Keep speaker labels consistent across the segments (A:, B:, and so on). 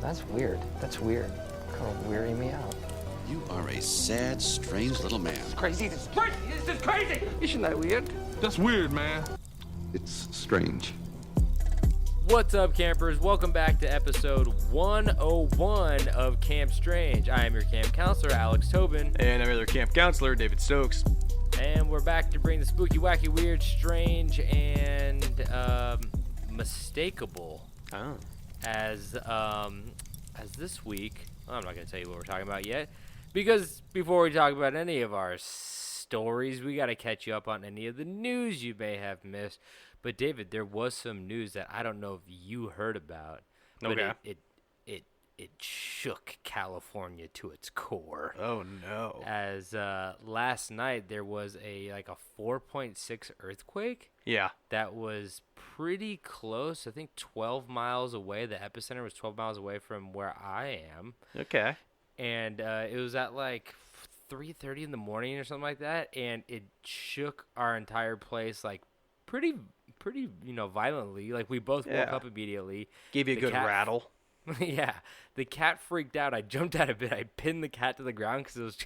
A: That's weird. That's weird. Kind of weirding me out.
B: You are a sad, strange little man.
A: It's crazy. This is crazy. Isn't that weird?
C: That's weird, man.
B: It's strange.
D: What's up, campers? Welcome back to episode 101 of Camp Strange. I am your camp counselor, Alex Tobin.
E: And I'm your camp counselor, David Stokes.
D: And we're back to bring the spooky, wacky, weird, strange, and mistakable.
E: Oh.
D: As this week, well, I'm not going to tell you what we're talking about yet, because before we talk about any of our stories, we got to catch you up on any of the news you may have missed. But David, there was some news that I don't know if you heard about, but
E: Okay.
D: it shook California to its core.
E: Oh no!
D: As last night there was a 4.6 earthquake.
E: Yeah.
D: That was pretty close. I think 12 miles away. The epicenter was 12 miles away from where I am.
E: Okay.
D: And it was at like 3:30 in the morning or something like that, and it shook our entire place pretty violently. Like, we both woke up immediately.
E: Gave you a good rattle.
D: Yeah, the cat freaked out. I jumped out of bed. I pinned the cat to the ground because it was.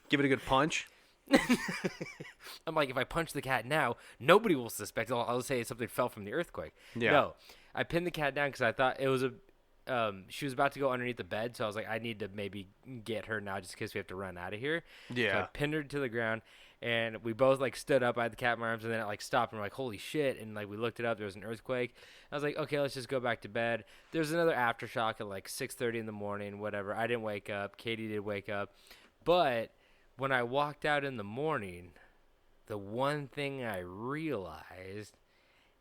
E: Give it a good punch.
D: I'm like, if I punch the cat now, nobody will suspect. I'll say something fell from the earthquake.
E: Yeah.
D: No, I pinned the cat down because I thought it was she was about to go underneath the bed, so I was like, I need to maybe get her now just in case we have to run out of here.
E: Yeah.
D: So I pinned her to the ground, and we both stood up. I had the cat in my arms, and then it stopped, and we're like, holy shit! And we looked it up. There was an earthquake. I was like, okay, let's just go back to bed. There's another aftershock at 6:30 in the morning, whatever. I didn't wake up. Katie did wake up, but when I walked out in the morning, the one thing I realized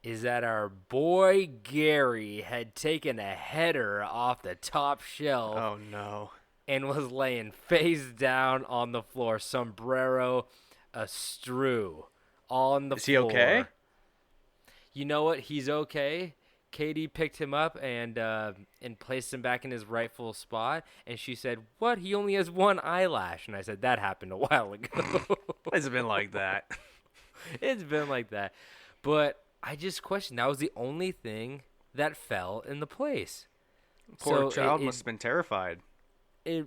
D: is that our boy Gary had taken a header off the top shelf.
E: Oh no!
D: And was laying face down on the floor, sombrero astrew, on the floor.
E: Is he okay?
D: You know what? He's okay. Katie picked him up and placed him back in his rightful spot. And she said, "What? He only has one eyelash." And I said, "That happened a while ago."
E: It's been like that.
D: It's been like that. But I just questioned. That was the only thing that fell in the place.
E: Poor child must have been terrified.
D: I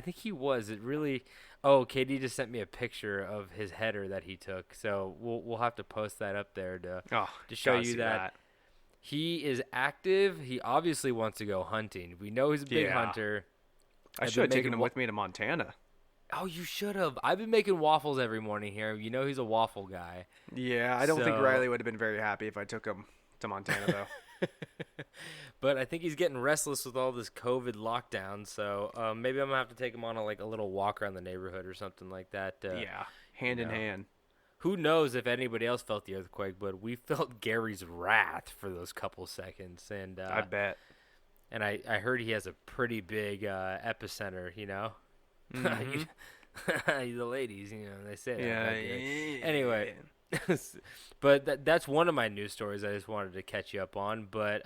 D: think he was. It really. Oh, Katie just sent me a picture of his header that he took. So we'll have to post that up there to show you that he is active. He obviously wants to go hunting. We know he's a big hunter.
E: I should have taken him with me to Montana.
D: Oh, you should have. I've been making waffles every morning here. You know he's a waffle guy.
E: Yeah, I don't think Riley would have been very happy if I took him to Montana, though.
D: But I think he's getting restless with all this COVID lockdown, so maybe I'm going to have to take him on a little walk around the neighborhood or something like that.
E: Yeah, hand in hand.
D: Who knows if anybody else felt the earthquake, but we felt Gary's wrath for those couple seconds. And
E: I bet.
D: And I heard he has a pretty big epicenter, you know?
E: Mm-hmm.
D: The ladies, they say
E: yeah,
D: that.
E: Yeah.
D: Anyway. But that's one of my news stories I just wanted to catch you up on. But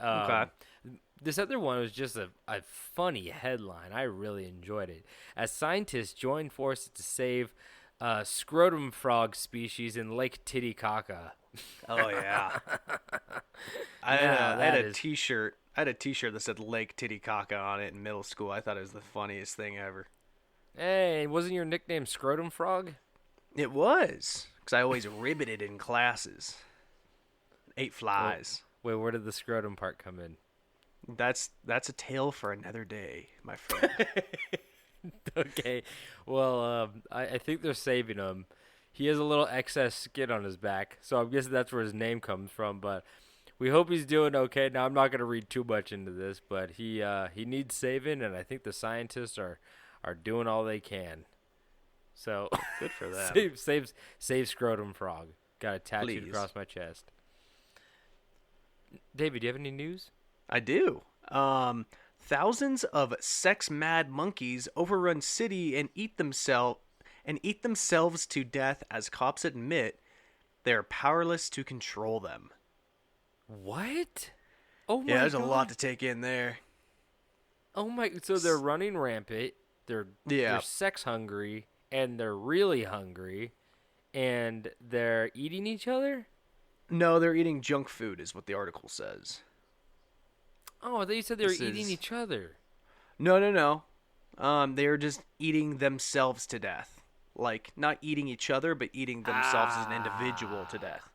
D: this other one was just a funny headline. I really enjoyed it. As scientists join forces to save scrotum frog species in Lake Titicaca.
E: Oh, yeah. I had a T-shirt. I had a T-shirt that said Lake Titicaca on it in middle school. I thought it was the funniest thing ever.
D: Hey, wasn't your nickname Scrotum Frog?
E: It was. Because I always ribbited in classes. Ate flies.
D: Wait, where did the scrotum part come in?
E: That's a tale for another day, my friend.
D: Okay. Well, I think they're saving him. He has a little excess skin on his back, so I'm guessing that's where his name comes from. But we hope he's doing okay. Now, I'm not going to read too much into this, but he needs saving, and I think the scientists are doing all they can. So
E: good for them.
D: Save scrotum frog. Got it tattooed across my chest. David, do you have any news?
E: I do. Thousands of sex-mad monkeys overrun city and eat themselves to death as cops admit they're powerless to control them.
D: What? Oh my!
E: Yeah, there's
D: God.
E: a lot to take in there.
D: Oh my! So they're running rampant. They're sex hungry, and they're really hungry, and they're eating each other.
E: No, they're eating junk food, is what the article says.
D: Oh, they said they were
E: This
D: eating
E: is-
D: each other.
E: No. They are just eating themselves to death. Like, not eating each other, but eating themselves as an individual to death.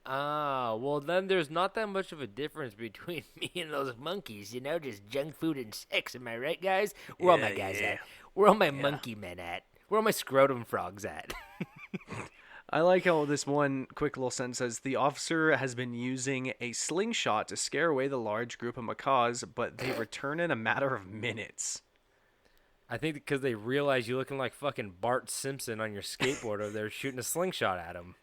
D: Ah, well then there's not that much of a difference between me and those monkeys, you know, just junk food and sex. Am I right, guys? Where all my guys at? Where all my monkey men at? Where all my scrotum frogs at?
E: I like how this one quick little sentence says, the officer has been using a slingshot to scare away the large group of macaws, but they return in a matter of minutes.
D: I think because they realize you're looking like fucking Bart Simpson on your skateboard over there shooting a slingshot at him.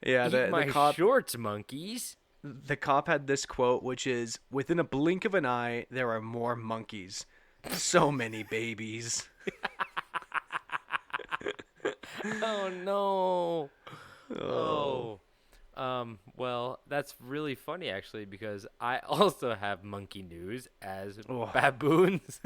E: Yeah,
D: Eat my
E: the cop
D: shorts, monkeys.
E: the cop had this quote, which is, within a blink of an eye, there are more monkeys. So many babies.
D: Oh no. Oh. Well, that's really funny actually because I also have monkey news as baboons.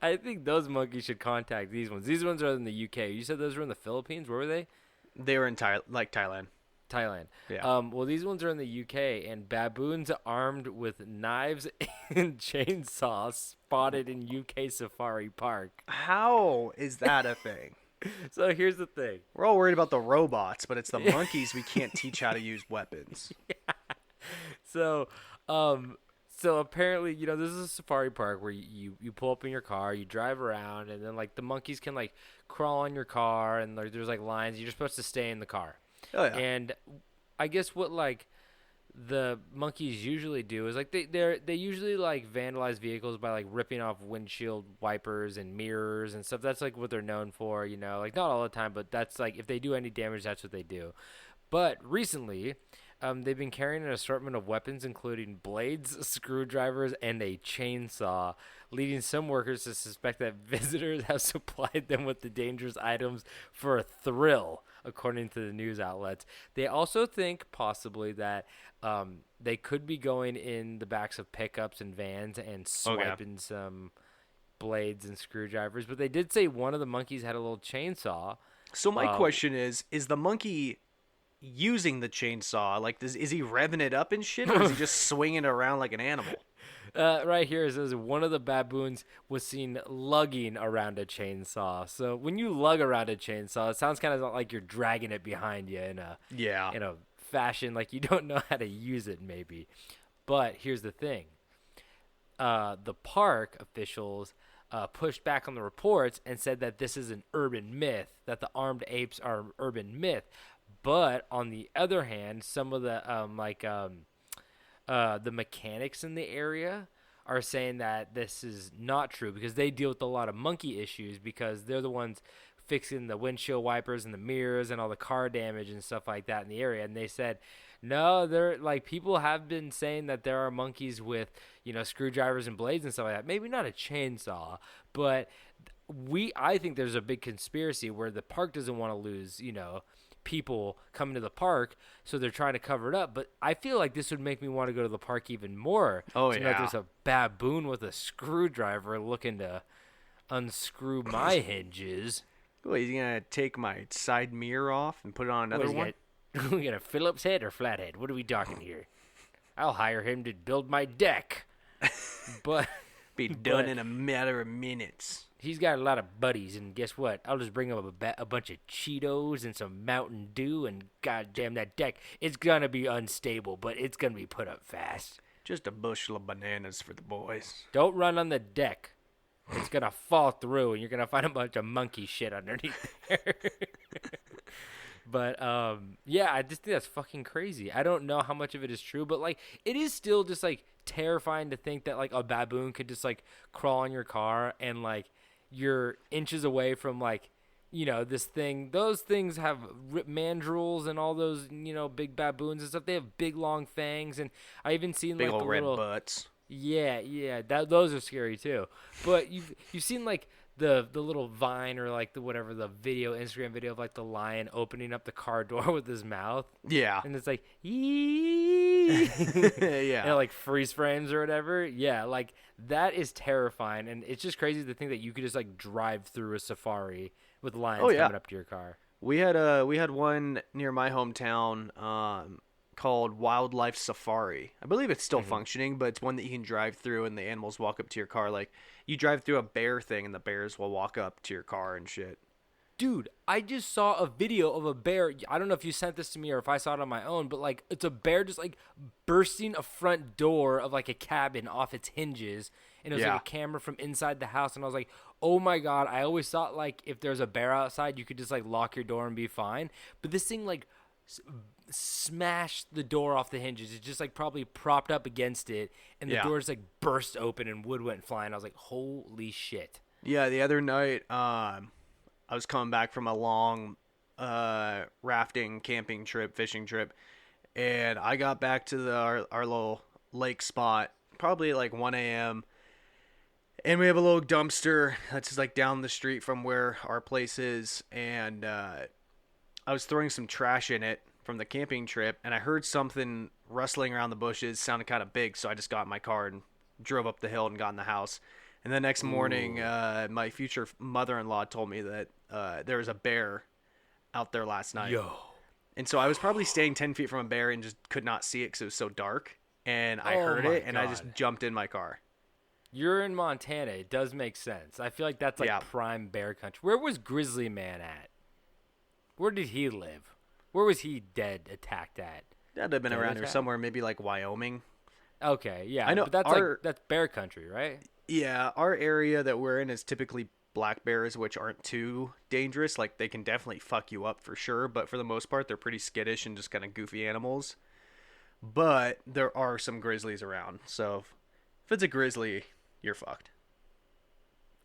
D: I think those monkeys should contact these ones. These ones are in the UK. You said those were in the Philippines. Where were they?
E: They were in Thailand.
D: Thailand.
E: Yeah.
D: Well, these ones are in the UK, and baboons armed with knives and chainsaws spotted in UK Safari Park.
E: How is that a thing?
D: So here's the thing.
E: We're all worried about the robots, but it's the monkeys we can't teach how to use weapons.
D: So, so apparently, you know, this is a safari park where you pull up in your car, you drive around, and then like the monkeys can like crawl on your car, and like, there's like lines. You're supposed to stay in the car.
E: Oh yeah.
D: And I guess what like the monkeys usually do is like they usually like vandalize vehicles by like ripping off windshield wipers and mirrors and stuff. That's like what they're known for, you know, like not all the time, but that's like if they do any damage, that's what they do. But recently, they've been carrying an assortment of weapons, including blades, screwdrivers, and a chainsaw, leading some workers to suspect that visitors have supplied them with the dangerous items for a thrill, according to the news outlets. They also think possibly that they could be going in the backs of pickups and vans and swiping some blades and screwdrivers. But they did say one of the monkeys had a little chainsaw.
E: So my question is the monkey using the chainsaw? Like, is he revving it up and shit, or is he just swinging it around like an animal?
D: Right here it says one of the baboons was seen lugging around a chainsaw. So when you lug around a chainsaw, it sounds kind of like you're dragging it behind you in a fashion like you don't know how to use it maybe. But here's the thing. The park officials pushed back on the reports and said that this is an urban myth, that the armed apes are an urban myth. But on the other hand, some of the the mechanics in the area are saying that this is not true because they deal with a lot of monkey issues because they're the ones fixing the windshield wipers and the mirrors and all the car damage and stuff like that in the area. And they said, no, they're like people have been saying that there are monkeys with, you know, screwdrivers and blades and stuff like that. Maybe not a chainsaw, but I think there's a big conspiracy where the park doesn't want to lose, you know, people coming to the park, so they're trying to cover it up. But I feel like this would make me want to go to the park even more.
E: Oh,
D: so
E: yeah.
D: there's a baboon with a screwdriver looking to unscrew my hinges.
E: Well, he's gonna take my side mirror off and put it on another one.
D: We got a Phillips head or flathead? What are we talking here? I'll hire him to build my deck. But
E: Be done in a matter of minutes.
D: he's got a lot of buddies, and guess what? I'll just bring him a bunch of Cheetos and some Mountain Dew, and goddamn that deck, it's gonna be unstable, but it's gonna be put up fast.
E: Just a bushel of bananas for the boys.
D: Don't run on the deck. It's gonna fall through, and you're gonna find a bunch of monkey shit underneath there. But yeah, I just think that's fucking crazy. I don't know how much of it is true, but like it is still just like terrifying to think that like a baboon could just like crawl on your car and like you're inches away from like, you know, this thing. Those things have mandrills and all those, you know, big baboons and stuff. They have big long fangs, and I even seen
E: Big
D: like
E: old
D: the
E: red
D: little
E: butts.
D: yeah, those are scary too. But you've seen like the little Vine or like the whatever the Instagram video of like the lion opening up the car door with his mouth,
E: Yeah.
D: and it's like yee,
E: Yeah.
D: and it, like freeze frames or whatever. Yeah, like that is terrifying, and it's just crazy to think that you could just like drive through a safari with lions
E: Oh, yeah.
D: coming up to your car.
E: We had one near my hometown. called Wildlife Safari. I believe it's still functioning, but it's one that you can drive through and the animals walk up to your car. Like, you drive through a bear thing and the bears will walk up to your car and shit.
D: Dude, I just saw a video of a bear. I don't know if you sent this to me or if I saw it on my own, but like it's a bear just like bursting a front door of like a cabin off its hinges, and it was like a camera from inside the house. And I was like, oh my God, I always thought like if there's a bear outside, you could just like lock your door and be fine. But this thing like smashed the door off the hinges. It's just like probably propped up against it, and the door just like burst open and wood went flying. I was like, holy shit.
E: Yeah, the other night, I was coming back from a long rafting, camping trip, fishing trip, and I got back to our little lake spot probably like 1 a.m. And we have a little dumpster that's just like down the street from where our place is, and I was throwing some trash in it from the camping trip, and I heard something rustling around the bushes, sounded kind of big, so I just got in my car and drove up the hill and got in the house. And the next morning, my future mother-in-law told me that there was a bear out there last night.
D: Yo.
E: And so I was probably staying 10 feet from a bear and just could not see it because it was so dark. And I heard it, and I just jumped in my car.
D: You're in Montana. It does make sense. I feel like that's like prime bear country. Where was Grizzly Man at? Where did he live? Where was he dead, attacked at?
E: That'd have been around here somewhere, maybe like Wyoming.
D: Okay, yeah.
E: I know,
D: but that's bear country, right?
E: Yeah, our area that we're in is typically black bears, which aren't too dangerous. Like, they can definitely fuck you up for sure, but for the most part, they're pretty skittish and just kind of goofy animals. But there are some grizzlies around, so if it's a grizzly, you're fucked.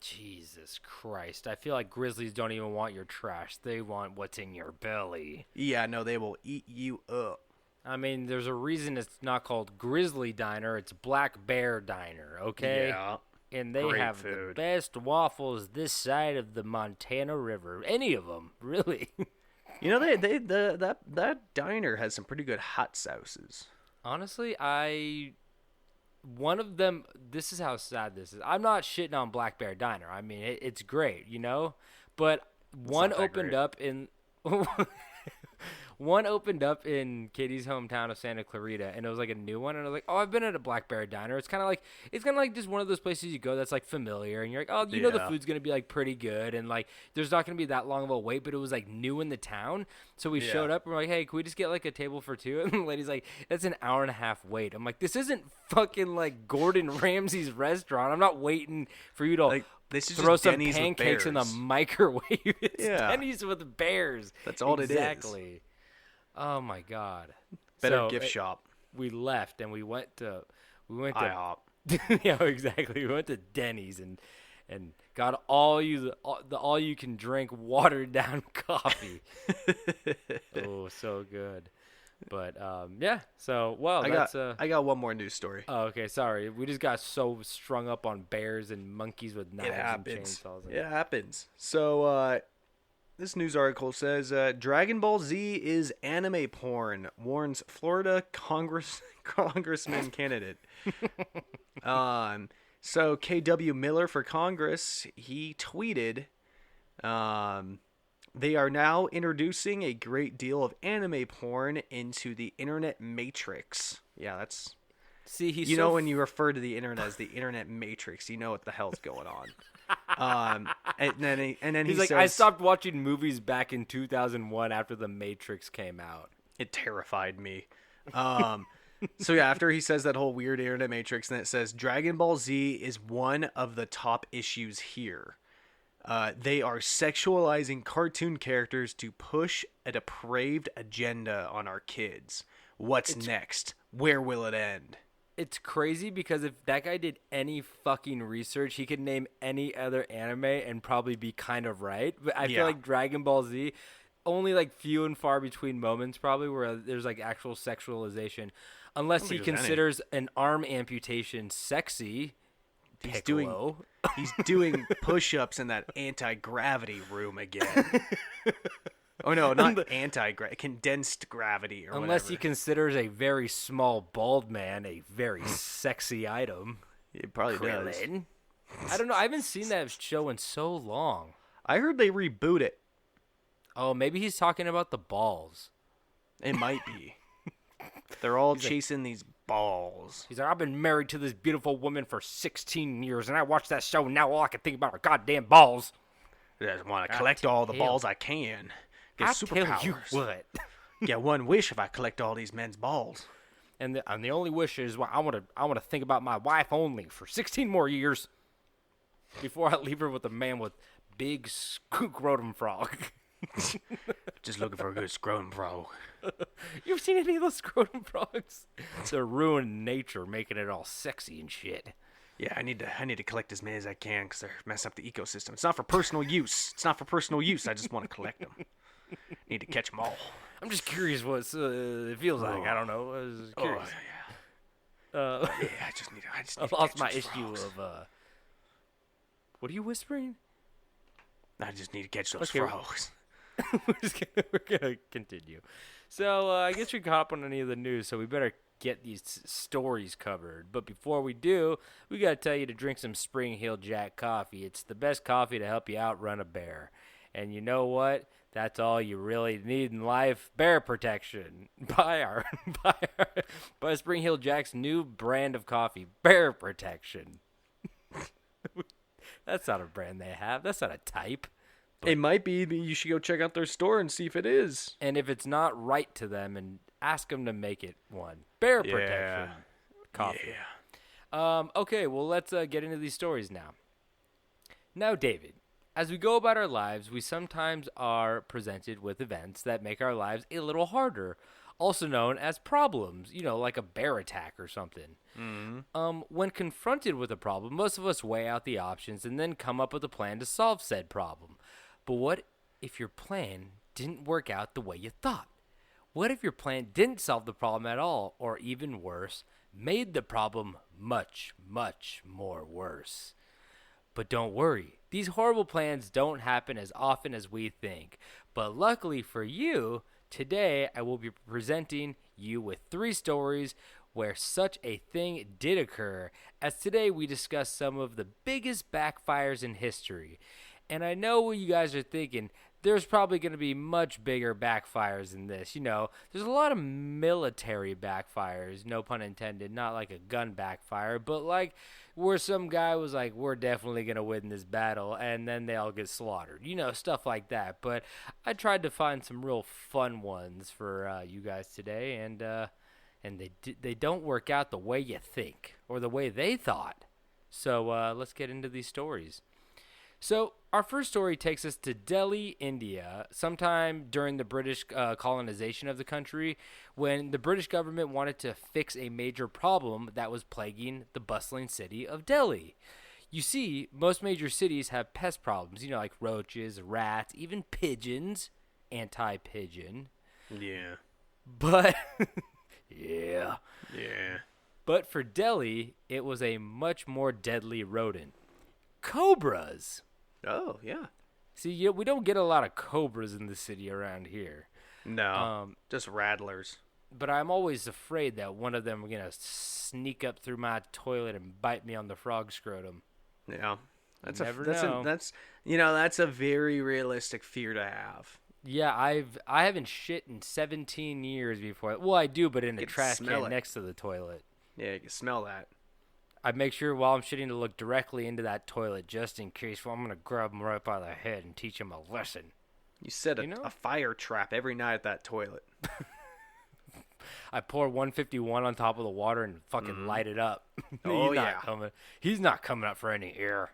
D: Jesus Christ. I feel like grizzlies don't even want your trash. They want what's in your belly.
E: Yeah, no, they will eat you up.
D: I mean, there's a reason it's not called Grizzly Diner. It's Black Bear Diner, okay?
E: Yeah.
D: And they have the best waffles this side of the Montana River. Any of them, really.
E: You know, that diner has some pretty good hot sauces.
D: Honestly, one of them, this is how sad this is. I'm not shitting on Black Bear Diner. I mean, it's great, you know? But one opened up in... One opened up in Katie's hometown of Santa Clarita, and it was like a new one. And I was like, "Oh, I've been at a Black Bear Diner. It's kind of like just one of those places you go that's like familiar, and you're like, oh, you know, the food's gonna be like pretty good, and like there's not gonna be that long of a wait." But it was like new in the town, so we showed up and we're like, "Hey, can we just get like a table for two?" And the lady's like, "That's an hour and a half wait." I'm like, "This isn't fucking like Gordon Ramsay's restaurant. I'm not waiting for you to." Like,
E: this is
D: throw
E: just
D: some
E: Denny's
D: pancakes in the microwave. It's Denny's with bears.
E: That's all it is.
D: Exactly. Oh my God.
E: Better gift shop.
D: We left and we went to
E: IHOP.
D: Yeah, exactly. We went to Denny's and got all you can drink watered down coffee. Oh, so good. But yeah. So
E: I got one more news story.
D: Oh, okay. Sorry, we just got so strung up on bears and monkeys with knives and chainsaws.
E: It happens. So this news article says Dragon Ball Z is anime porn, warns Florida congressman candidate. So KW Miller for Congress, he tweeted, they are now introducing a great deal of anime porn into the internet matrix. Yeah, that's... See, he's know when you refer to the internet as the internet matrix, you know what the hell's going on. And then
D: he's like, I stopped watching movies back in 2001 after The Matrix came out.
E: It terrified me. So yeah, after he says that whole weird internet matrix, then it says Dragon Ball Z is one of the top issues here. They are sexualizing cartoon characters to push a depraved agenda on our kids. What's next? Where will it end?
D: It's crazy because if that guy did any fucking research, he could name any other anime and probably be kind of right. But I feel like Dragon Ball Z, only like few and far between moments probably where there's like actual sexualization. Unless he considers an arm amputation sexy.
E: He's doing push-ups in that anti-gravity room again. Oh no, not condensed gravity or whatever.
D: Unless he considers a very small bald man a very sexy item.
E: It probably does.
D: I don't know. I haven't seen that show in so long.
E: I heard they reboot it.
D: Oh, maybe he's talking about the balls.
E: It might be. They're all chasing these balls.
D: He's like, I've been married to this beautiful woman for 16 years, and I watched that show, and now all I can think about are goddamn balls.
E: I just want to collect all the balls I can. Get
D: I'll
E: superpowers.
D: tell you what.
E: Get one wish if I collect all these men's balls.
D: And the only wish is, well, I want to think about my wife only for 16 more years before I leave her with a man with big scrotum frog.
E: Just looking for a good scrotum frog.
D: You ever seen any of those scrotum frogs? They're ruining nature, making it all sexy and shit.
E: Yeah, I need to collect as many as I can because they're messing up the ecosystem. It's not for personal use. I just want to collect them. Need to catch them all.
D: I'm just curious what it feels like. I don't know. I was curious.
E: Oh, yeah. I just need
D: I
E: to
D: lost
E: catch
D: my
E: those
D: issue
E: frogs.
D: of. What are you whispering?
E: I just need to catch those
D: Okay.
E: frogs.
D: we're gonna continue. So I guess we caught up on any of the news, so we better get these stories covered. But before we do, we gotta tell you to drink some Spring Hill Jack coffee. It's the best coffee to help you outrun a bear. And you know what? That's all you really need in life: bear protection. By Spring Hill Jack's new brand of coffee, Bear Protection. That's not a brand they have. That's not a type.
E: It might be, but you should go check out their store and see if it is.
D: And if it's not right to them, and ask them to make it one. Bear
E: Yeah.
D: Protection coffee.
E: Yeah.
D: Okay, well, let's get into these stories now. Now, David, as we go about our lives, we sometimes are presented with events that make our lives a little harder, also known as problems, like a bear attack or something.
E: Mm-hmm.
D: When confronted with a problem, most of us weigh out the options and then come up with a plan to solve said problem. But what if your plan didn't work out the way you thought? What if your plan didn't solve the problem at all, or even worse, made the problem much, much more worse? But don't worry, these horrible plans don't happen as often as we think. But luckily for you, today I will be presenting you with 3 stories where such a thing did occur, as today we discuss some of the biggest backfires in history. And I know what you guys are thinking. There's probably going to be much bigger backfires than this. There's a lot of military backfires, no pun intended, not like a gun backfire, but like where some guy was like, we're definitely going to win this battle, and then they all get slaughtered. Stuff like that. But I tried to find some real fun ones for you guys today, and they don't work out the way you think or the way they thought. So let's get into these stories. So our first story takes us to Delhi, India, sometime during the British colonization of the country, when the British government wanted to fix a major problem that was plaguing the bustling city of Delhi. You see, most major cities have pest problems, like roaches, rats, even pigeons, anti-pigeon.
E: Yeah.
D: But, yeah.
E: Yeah.
D: But for Delhi, it was a much more deadly rodent. Cobras.
E: Oh, yeah.
D: See, we don't get a lot of cobras in the city around here.
E: No, just rattlers.
D: But I'm always afraid that one of them are going to sneak up through my toilet and bite me on the frog scrotum.
E: Yeah.
D: That's
E: that's a very realistic fear to have.
D: Yeah, I haven't shit in 17 years before. Well, I do, but in a trash can next to the toilet.
E: Yeah, you can smell that.
D: I make sure while I'm shitting to look directly into that toilet just in case. Well, I'm going to grab him right by the head and teach him a lesson.
E: You set a fire trap every night at that toilet.
D: I pour 151 on top of the water and fucking light it up.
E: Oh,
D: He's not coming up for any air.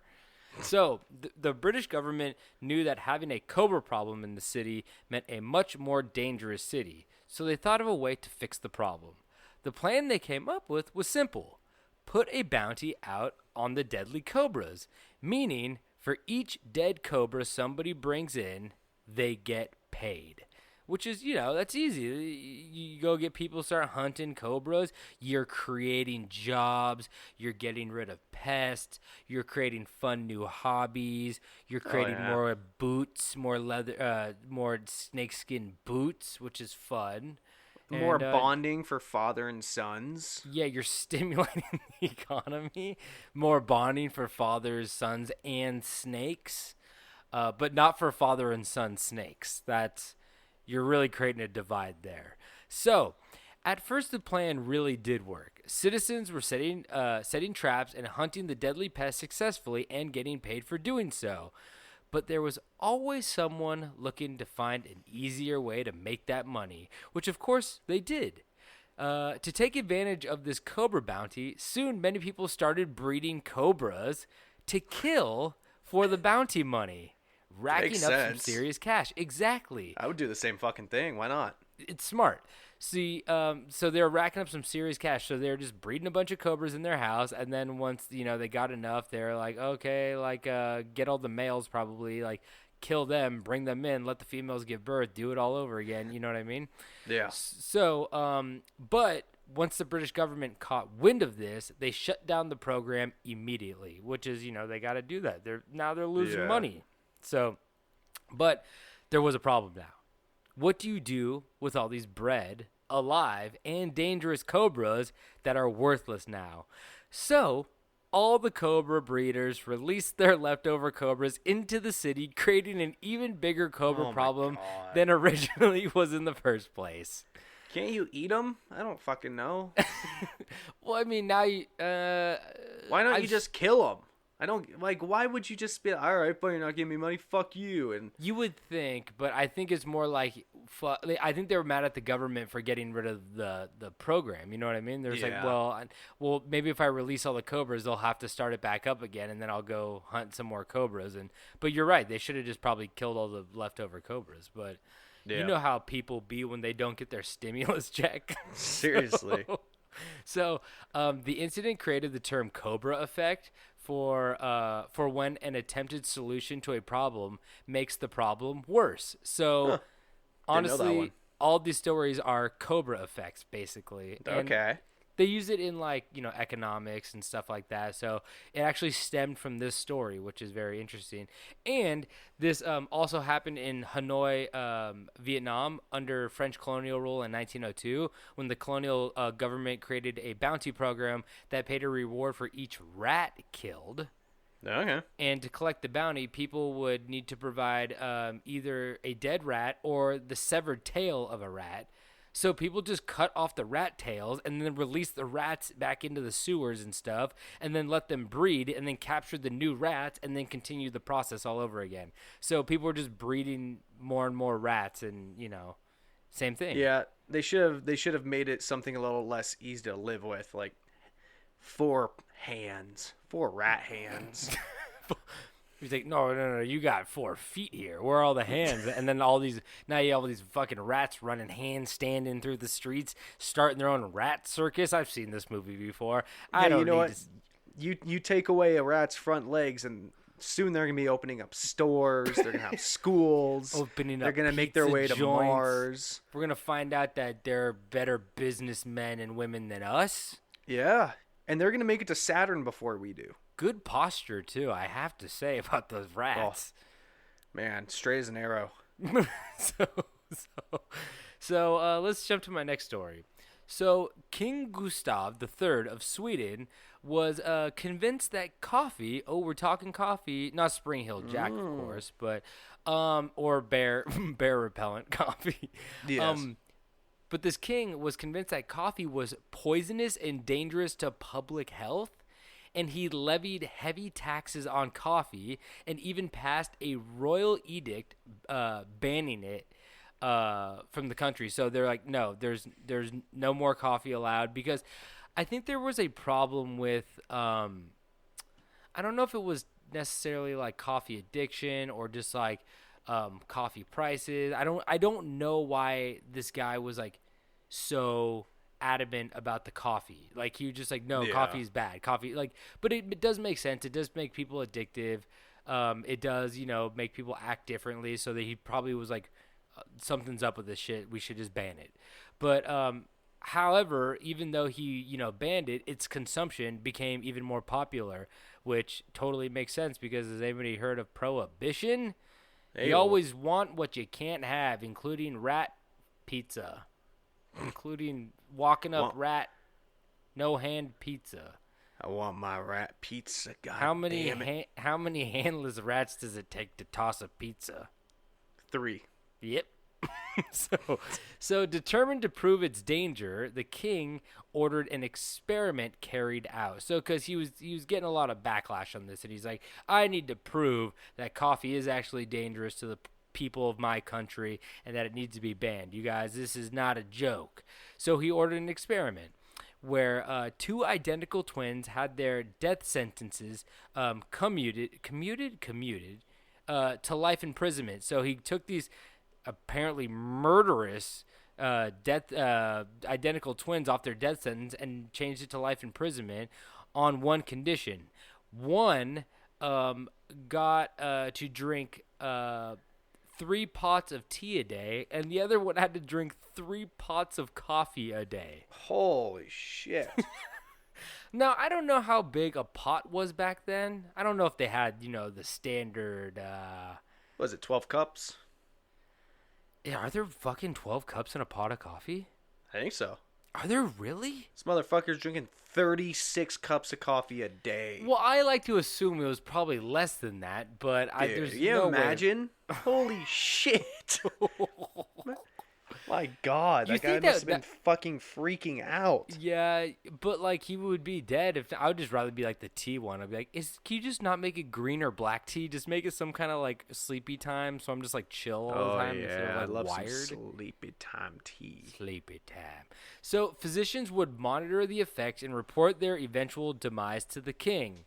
D: So, the British government knew that having a cobra problem in the city meant a much more dangerous city. So they thought of a way to fix the problem. The plan they came up with was simple. Put a bounty out on the deadly cobras, meaning for each dead cobra somebody brings in, they get paid. Which is, that's easy. You go get people start hunting cobras, you're creating jobs, you're getting rid of pests, you're creating fun new hobbies, you're creating more boots, more leather, more snakeskin boots, which is fun.
E: More bonding for father and sons.
D: Yeah, you're stimulating the economy. More bonding for fathers, sons, and snakes. But not for father and son snakes. You're really creating a divide there. So, At first, the plan really did work. Citizens were setting traps and hunting the deadly pest successfully and getting paid for doing so. But there was always someone looking to find an easier way to make that money, which of course they did. To take advantage of this cobra bounty, soon many people started breeding cobras to kill for the bounty money, racking
E: Makes
D: up
E: sense.
D: some serious cash. Exactly.
E: I would do the same fucking thing. Why not?
D: It's smart. See, so they're racking up some serious cash. So they're just breeding a bunch of cobras in their house, and then once they got enough, they're like, okay, get all the males probably, kill them, bring them in, let the females give birth, do it all over again. You know what I mean?
E: Yeah.
D: So, but once the British government caught wind of this, they shut down the program immediately, which is, they got to do that. They're losing money. So, but there was a problem now. What do you do with all these bred, alive, and dangerous cobras that are worthless now? So, all the cobra breeders released their leftover cobras into the city, creating an even bigger cobra problem than originally was in the first place.
E: Can't you eat them? I don't fucking know.
D: Well, I mean, now you...
E: Why don't you just kill them? I don't... why would you just be all right, but you're not giving me money? Fuck you. And
D: you would think, but I think it's more like... I think they were mad at the government for getting rid of the program. You know what I mean? They're like, well, maybe if I release all the cobras, they'll have to start it back up again, and then I'll go hunt some more cobras. But you're right. They should have just probably killed all the leftover cobras. But you know how people be when they don't get their stimulus check.
E: Seriously.
D: So the incident created the term Cobra effect for when an attempted solution to a problem makes the problem worse. So honestly, all these stories are Cobra effects, basically. And
E: okay.
D: they use it in economics and stuff like that. So it actually stemmed from this story, which is very interesting. And this also happened in Hanoi, Vietnam, under French colonial rule in 1902, when the colonial government created a bounty program that paid a reward for each rat killed.
E: Okay.
D: And to collect the bounty, people would need to provide either a dead rat or the severed tail of a rat. So people just cut off the rat tails and then release the rats back into the sewers and stuff, and then let them breed and then capture the new rats and then continue the process all over again. So people were just breeding more and more rats, and same thing.
E: Yeah, they should have made it something a little less easy to live with, like 4 rat hands.
D: He's like, no, you got 4 feet here. Where are all the hands? And then now you have all these fucking rats running handstanding through the streets, starting their own rat circus. I've seen this movie before. I don't know what.
E: You take away a rat's front legs, and soon they're gonna be opening up stores. They're gonna have schools. They're gonna make their way to Mars.
D: We're gonna find out that they're better businessmen and women than us.
E: Yeah, and they're gonna make it to Saturn before we do.
D: Good posture too, I have to say, about those rats.
E: Oh, man, straight as an arrow.
D: So let's jump to my next story. So King Gustav III of Sweden was convinced that coffee. Oh, we're talking coffee, not Spring Hill Jack, of course, but or bear repellent coffee.
E: Yes.
D: But this king was convinced that coffee was poisonous and dangerous to public health. And he levied heavy taxes on coffee and even passed a royal edict banning it from the country. So they're like, no, there's no more coffee allowed, because I think there was a problem with I don't know if it was necessarily like coffee addiction or just like coffee prices. I don't know why this guy was like so adamant about the coffee. Like he was just like, no, coffee is bad. Coffee, but it does make sense. It does make people addictive. It does, make people act differently. So that he probably was like, something's up with this shit. We should just ban it. But however, even though he banned it, its consumption became even more popular, which totally makes sense, because has anybody heard of prohibition? You always want what you can't have, including rat pizza. Including walking up rat, no hand pizza.
E: I want my rat pizza. God
D: how many
E: damn it.
D: how many handless rats does it take to toss a pizza?
E: 3.
D: Yep. So determined to prove its danger, the king ordered an experiment carried out. So because he was getting a lot of backlash on this, and he's like, I need to prove that coffee is actually dangerous to the people of my country and that it needs to be banned. You guys, this is not a joke. So he ordered an experiment where two identical twins had their death sentences commuted to life imprisonment. So he took these apparently murderous identical twins off their death sentence and changed it to life imprisonment on one condition. One got to drink 3 pots of tea a day, and the other one had to drink 3 pots of coffee a day.
E: Holy shit.
D: Now, I don't know how big a pot was back then. I don't know if they had, the standard...
E: Was it 12 cups?
D: Yeah, are there fucking 12 cups in a pot of coffee?
E: I think so.
D: Are there really?
E: This motherfucker's drinking 36 cups of coffee a day.
D: Well, I like to assume it was probably less than that, but
E: Dude,
D: there's
E: you
D: no
E: imagine? Holy shit. My God,
D: You
E: that guy
D: think
E: must have
D: that-
E: been fucking freaking out.
D: Yeah, but like he would be dead if I would just rather be like the tea one. I'd be like, can you just not make it green or black tea? Just make it some kind of like sleepy time, so I'm just like chill all the time instead of
E: I
D: like
E: love
D: wired.
E: some sleepy time tea.
D: Sleepy time. So physicians would monitor the effects and report their eventual demise to the king.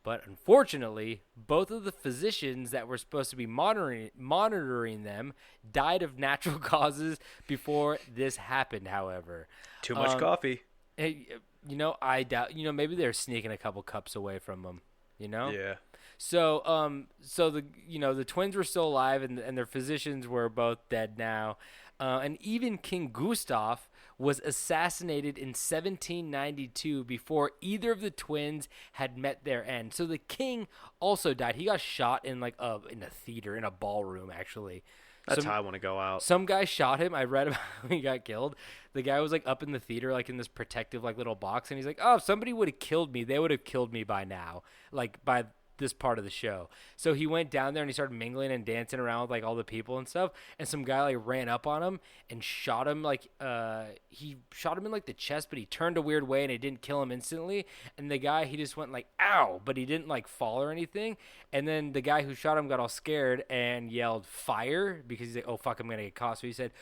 D: But unfortunately, both of the physicians that were supposed to be monitoring them died of natural causes before this happened, however.
E: Too much coffee.
D: Hey, I doubt, maybe they're sneaking a couple cups away from them,
E: Yeah.
D: So, the twins were still alive and their physicians were both dead now. And even King Gustav was assassinated in 1792 before either of the twins had met their end. So the king also died. He got shot in in a theater, in a ballroom, actually.
E: That's how I want to go out.
D: Some guy shot him. I read about how he got killed. The guy was up in the theater, in this protective little box, and he's like, "Oh, if somebody would have killed me, they would have killed me by now." By this part of the show. So he went down there and he started mingling and dancing around with all the people and stuff, and some guy ran up on him and shot him he shot him in the chest, but he turned a weird way and it didn't kill him instantly, and the guy, he just went ow, but he didn't fall or anything, and then the guy who shot him got all scared and yelled fire because he's like, oh fuck, I'm gonna get caught. So he said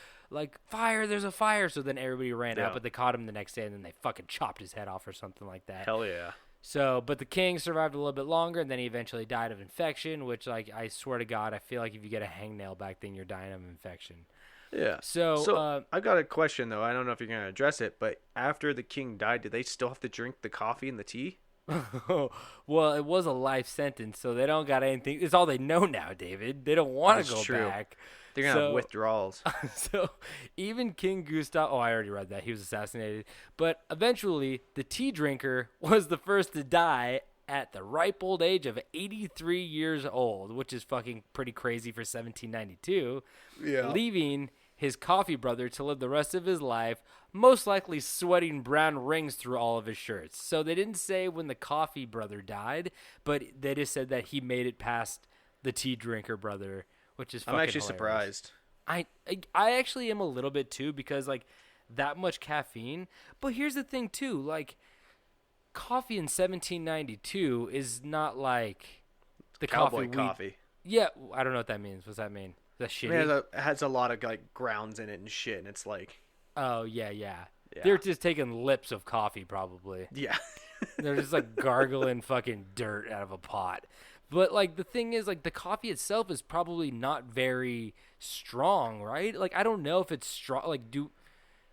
D: fire, there's a fire. So then everybody ran out, but they caught him the next day and then they fucking chopped his head off or something like that.
E: Hell yeah.
D: So, but the king survived a little bit longer, and then he eventually died of infection, which, I swear to God, I feel like if you get a hangnail back then, you're dying of infection.
E: Yeah.
D: So
E: I got a question, though. I don't know if you're going to address it, but after the king died, did they still have to drink the coffee and the tea?
D: Well, it was a life sentence, so they don't got anything. It's all they know now, David. They don't want to go back.
E: They're going to have withdrawals.
D: So even King Gustav, I already read that. He was assassinated. But eventually, the tea drinker was the first to die at the ripe old age of 83 years old, which is fucking pretty crazy for 1792, leaving his coffee brother to live the rest of his life, most likely sweating brown rings through all of his shirts. So they didn't say when the coffee brother died, but they just said that he made it past the tea drinker brother, which is fucking
E: I'm actually
D: hilarious.
E: surprised.
D: I actually am a little bit too, because that much caffeine. But here's the thing too, coffee in 1792 is not the
E: Cowboy
D: coffee.
E: coffee.
D: Yeah, I don't know what that means. What's that mean? That's shitty.
E: I mean, it has a lot of grounds in it and shit, and it's
D: Oh yeah. They're just taking lips of coffee, probably.
E: yeah.
D: They're just gargling fucking dirt out of a pot. But the thing is, the coffee itself is probably not very strong, right? I don't know if it's strong.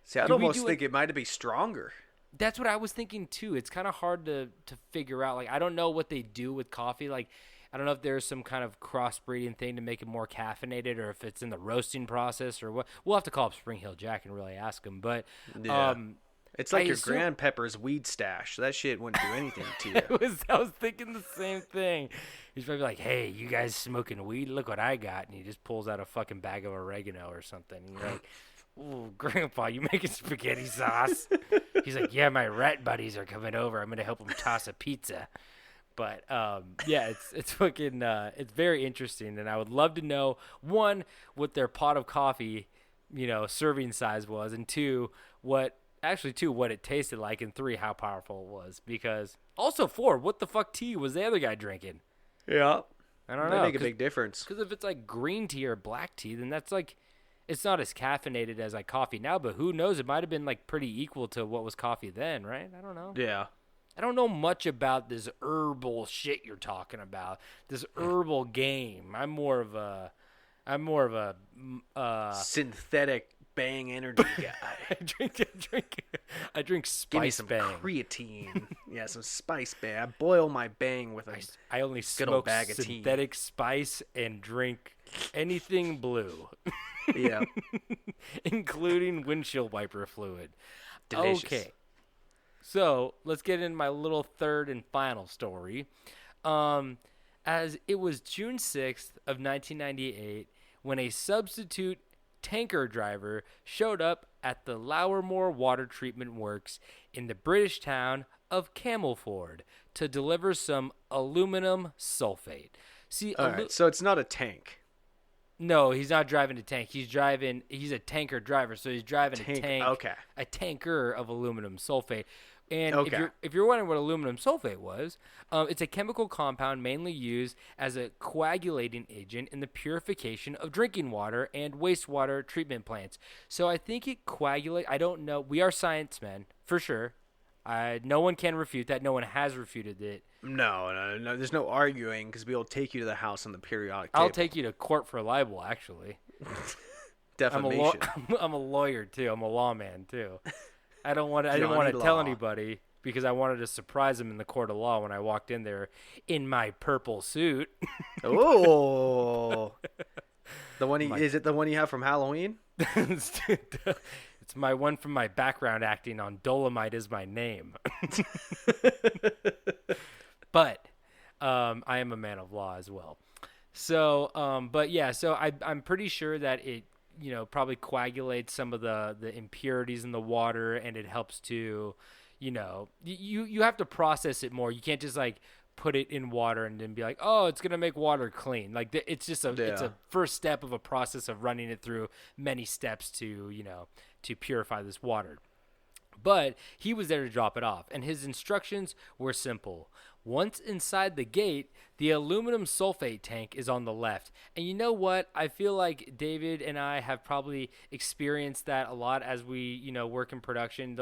E: See, I'd almost think it might be stronger.
D: That's what I was thinking too. It's kind of hard to figure out. I don't know what they do with coffee. I don't know if there's some kind of crossbreeding thing to make it more caffeinated, or if it's in the roasting process or what. We'll have to call up Spring Hill Jack and really ask him. But
E: it's your grandpepper's weed stash. That shit wouldn't do anything to you.
D: I was thinking the same thing. He's probably like, hey, you guys smoking weed? Look what I got. And he just pulls out a fucking bag of oregano or something. And you're like, ooh, Grandpa, you making spaghetti sauce? He's like, yeah, my rat buddies are coming over. I'm going to help them toss a pizza. But, yeah, it's fucking, it's very interesting. And I would love to know, one, what their pot of coffee serving size was, and two, what it tasted like, and three, how powerful it was. Because also four, what the fuck tea was the other guy drinking?
E: Yeah.
D: I don't
E: They
D: know.
E: make a big difference.
D: Because if it's like green tea or black tea, then that's like, it's not as caffeinated as like coffee now, but who knows? It might have been like pretty equal to what was coffee then, right? I don't know.
E: Yeah.
D: I don't know much about this herbal shit you're talking about. This herbal game. I'm more of a
E: synthetic bang energy guy.
D: I drink
E: Give me
D: spice
E: some
D: bang.
E: creatine. Yeah, some spice bang. I boil my bang with a
D: I only
E: good old
D: smoke
E: bag of tea.
D: synthetic spice and drink anything blue,
E: Yeah.
D: including windshield wiper fluid.
E: Delicious.
D: Okay. So let's get into my little third and final story. As it was June 6th of 1998 when a substitute tanker driver showed up at the Lowermore Water Treatment Works in the British town of Camelford to deliver some aluminum sulfate. See,
E: All right, so it's not a tank.
D: no, he's not driving a tank. He's a tanker driver, so he's driving a
E: Tank,
D: tank,
E: okay.
D: a tanker of aluminum sulfate. And
E: Okay.
D: if you're wondering what aluminum sulfate was, it's a chemical compound mainly used as a coagulating agent in the purification of drinking water and wastewater treatment plants. So I think it coagulates. I don't know. We are science men, for sure. No one can refute that. No one has refuted it.
E: No. There's no arguing because we'll take you to the house on the periodic
D: I'll
E: table.
D: take you to court for libel, actually.
E: Defamation.
D: I'm a lawyer too. I'm a lawman too. I didn't want
E: Johnny
D: to tell
E: Law.
D: anybody because I wanted to surprise him in the court of law when I walked in there in my purple suit.
E: Oh. Is it the one you have from Halloween?
D: It's my one from my background acting on Dolomite is my name. But I am a man of law as well. So, but yeah, so I'm pretty sure that it, probably coagulates some of the impurities in the water, and it helps to, you have to process it more. You can't just like put it in water and then be like, oh, it's gonna make water clean. Like it's just it's a first step of a process of running it through many steps to to purify this water. But he was there to drop it off, and his instructions were simple. Once inside the gate, the aluminum sulfate tank is on the left. And you know what? I feel like David and I have probably experienced that a lot as we, work in production.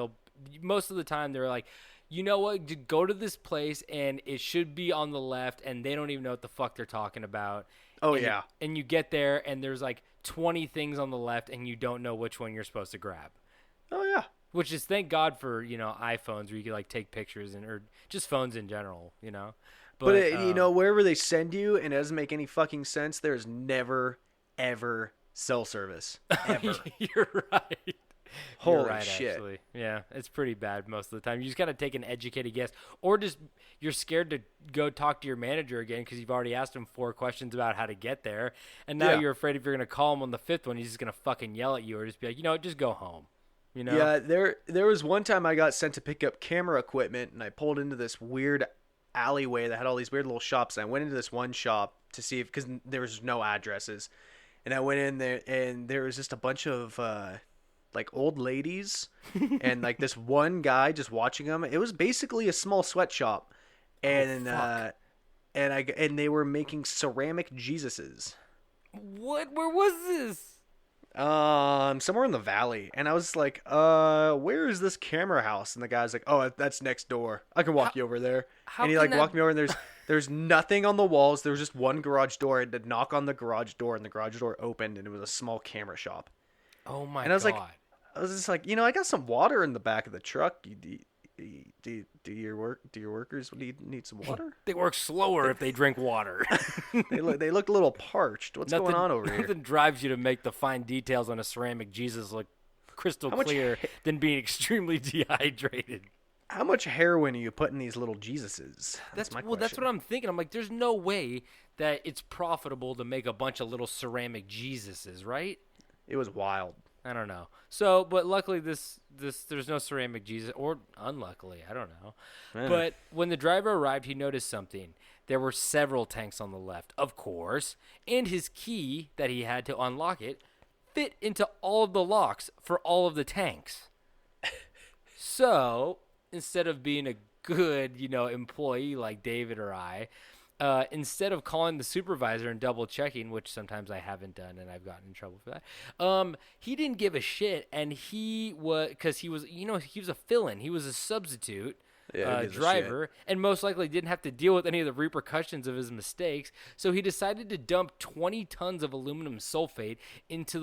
D: Most of the time they're like, you know what? Just go to this place and it should be on the left, and they don't even know what the fuck they're talking about.
E: Oh,
D: and
E: yeah.
D: And you get there and there's like 20 things on the left and you don't know which one you're supposed to grab.
E: Oh, yeah.
D: Which is, thank God for, iPhones where you can like take pictures or just phones in general,
E: But wherever they send you and it doesn't make any fucking sense, there's never, ever cell service. Ever.
D: You're right.
E: Holy
D: You're right,
E: shit.
D: Actually. Yeah, it's pretty bad most of the time. You just got to take an educated guess, or just you're scared to go talk to your manager again because you've already asked him 4 questions about how to get there. And now you're afraid if you're going to call him on the 5th one, he's just going to fucking yell at you or just be like, just go home.
E: Yeah, there was one time I got sent to pick up camera equipment, and I pulled into this weird alleyway that had all these weird little shops. And I went into this one shop to see because there was no addresses, and I went in there, and there was just a bunch of like old ladies, and like this one guy just watching them. It was basically a small sweatshop, and and they were making ceramic Jesuses.
D: What? Where was this?
E: Somewhere in the valley, and I was like, where is this camera house? And the guy's like, oh, that's next door. I can walk you over there. And he like walked me over, and there's nothing on the walls. There was just one garage door. I had to knock on the garage door, and the garage door opened, and it was a small camera shop.
D: Oh my god!
E: And I was just like, I got some water in the back of the truck. Do your workers need some water?
D: They work slower if they drink water.
E: They look a little parched. What's going on over here?
D: Nothing drives you to make the fine details on a ceramic Jesus look crystal clear than being extremely dehydrated.
E: How much heroin are you putting in these little Jesuses? That's my question.
D: That's what I'm thinking. I'm like, there's no way that it's profitable to make a bunch of little ceramic Jesuses, right?
E: It was wild.
D: I don't know. So, but luckily there's no ceramic Jesus, or unluckily, I don't know. But when the driver arrived, he noticed something. There were several tanks on the left, of course, and his key that he had to unlock it fit into all of the locks for all of the tanks. So instead of being a good, employee like David or I, instead of calling the supervisor and double checking, which sometimes I haven't done and I've gotten in trouble for that, he didn't give a shit, and he was a fill-in, he was a substitute driver, and most likely didn't have to deal with any of the repercussions of his mistakes. So he decided to dump 20 tons of aluminum sulfate into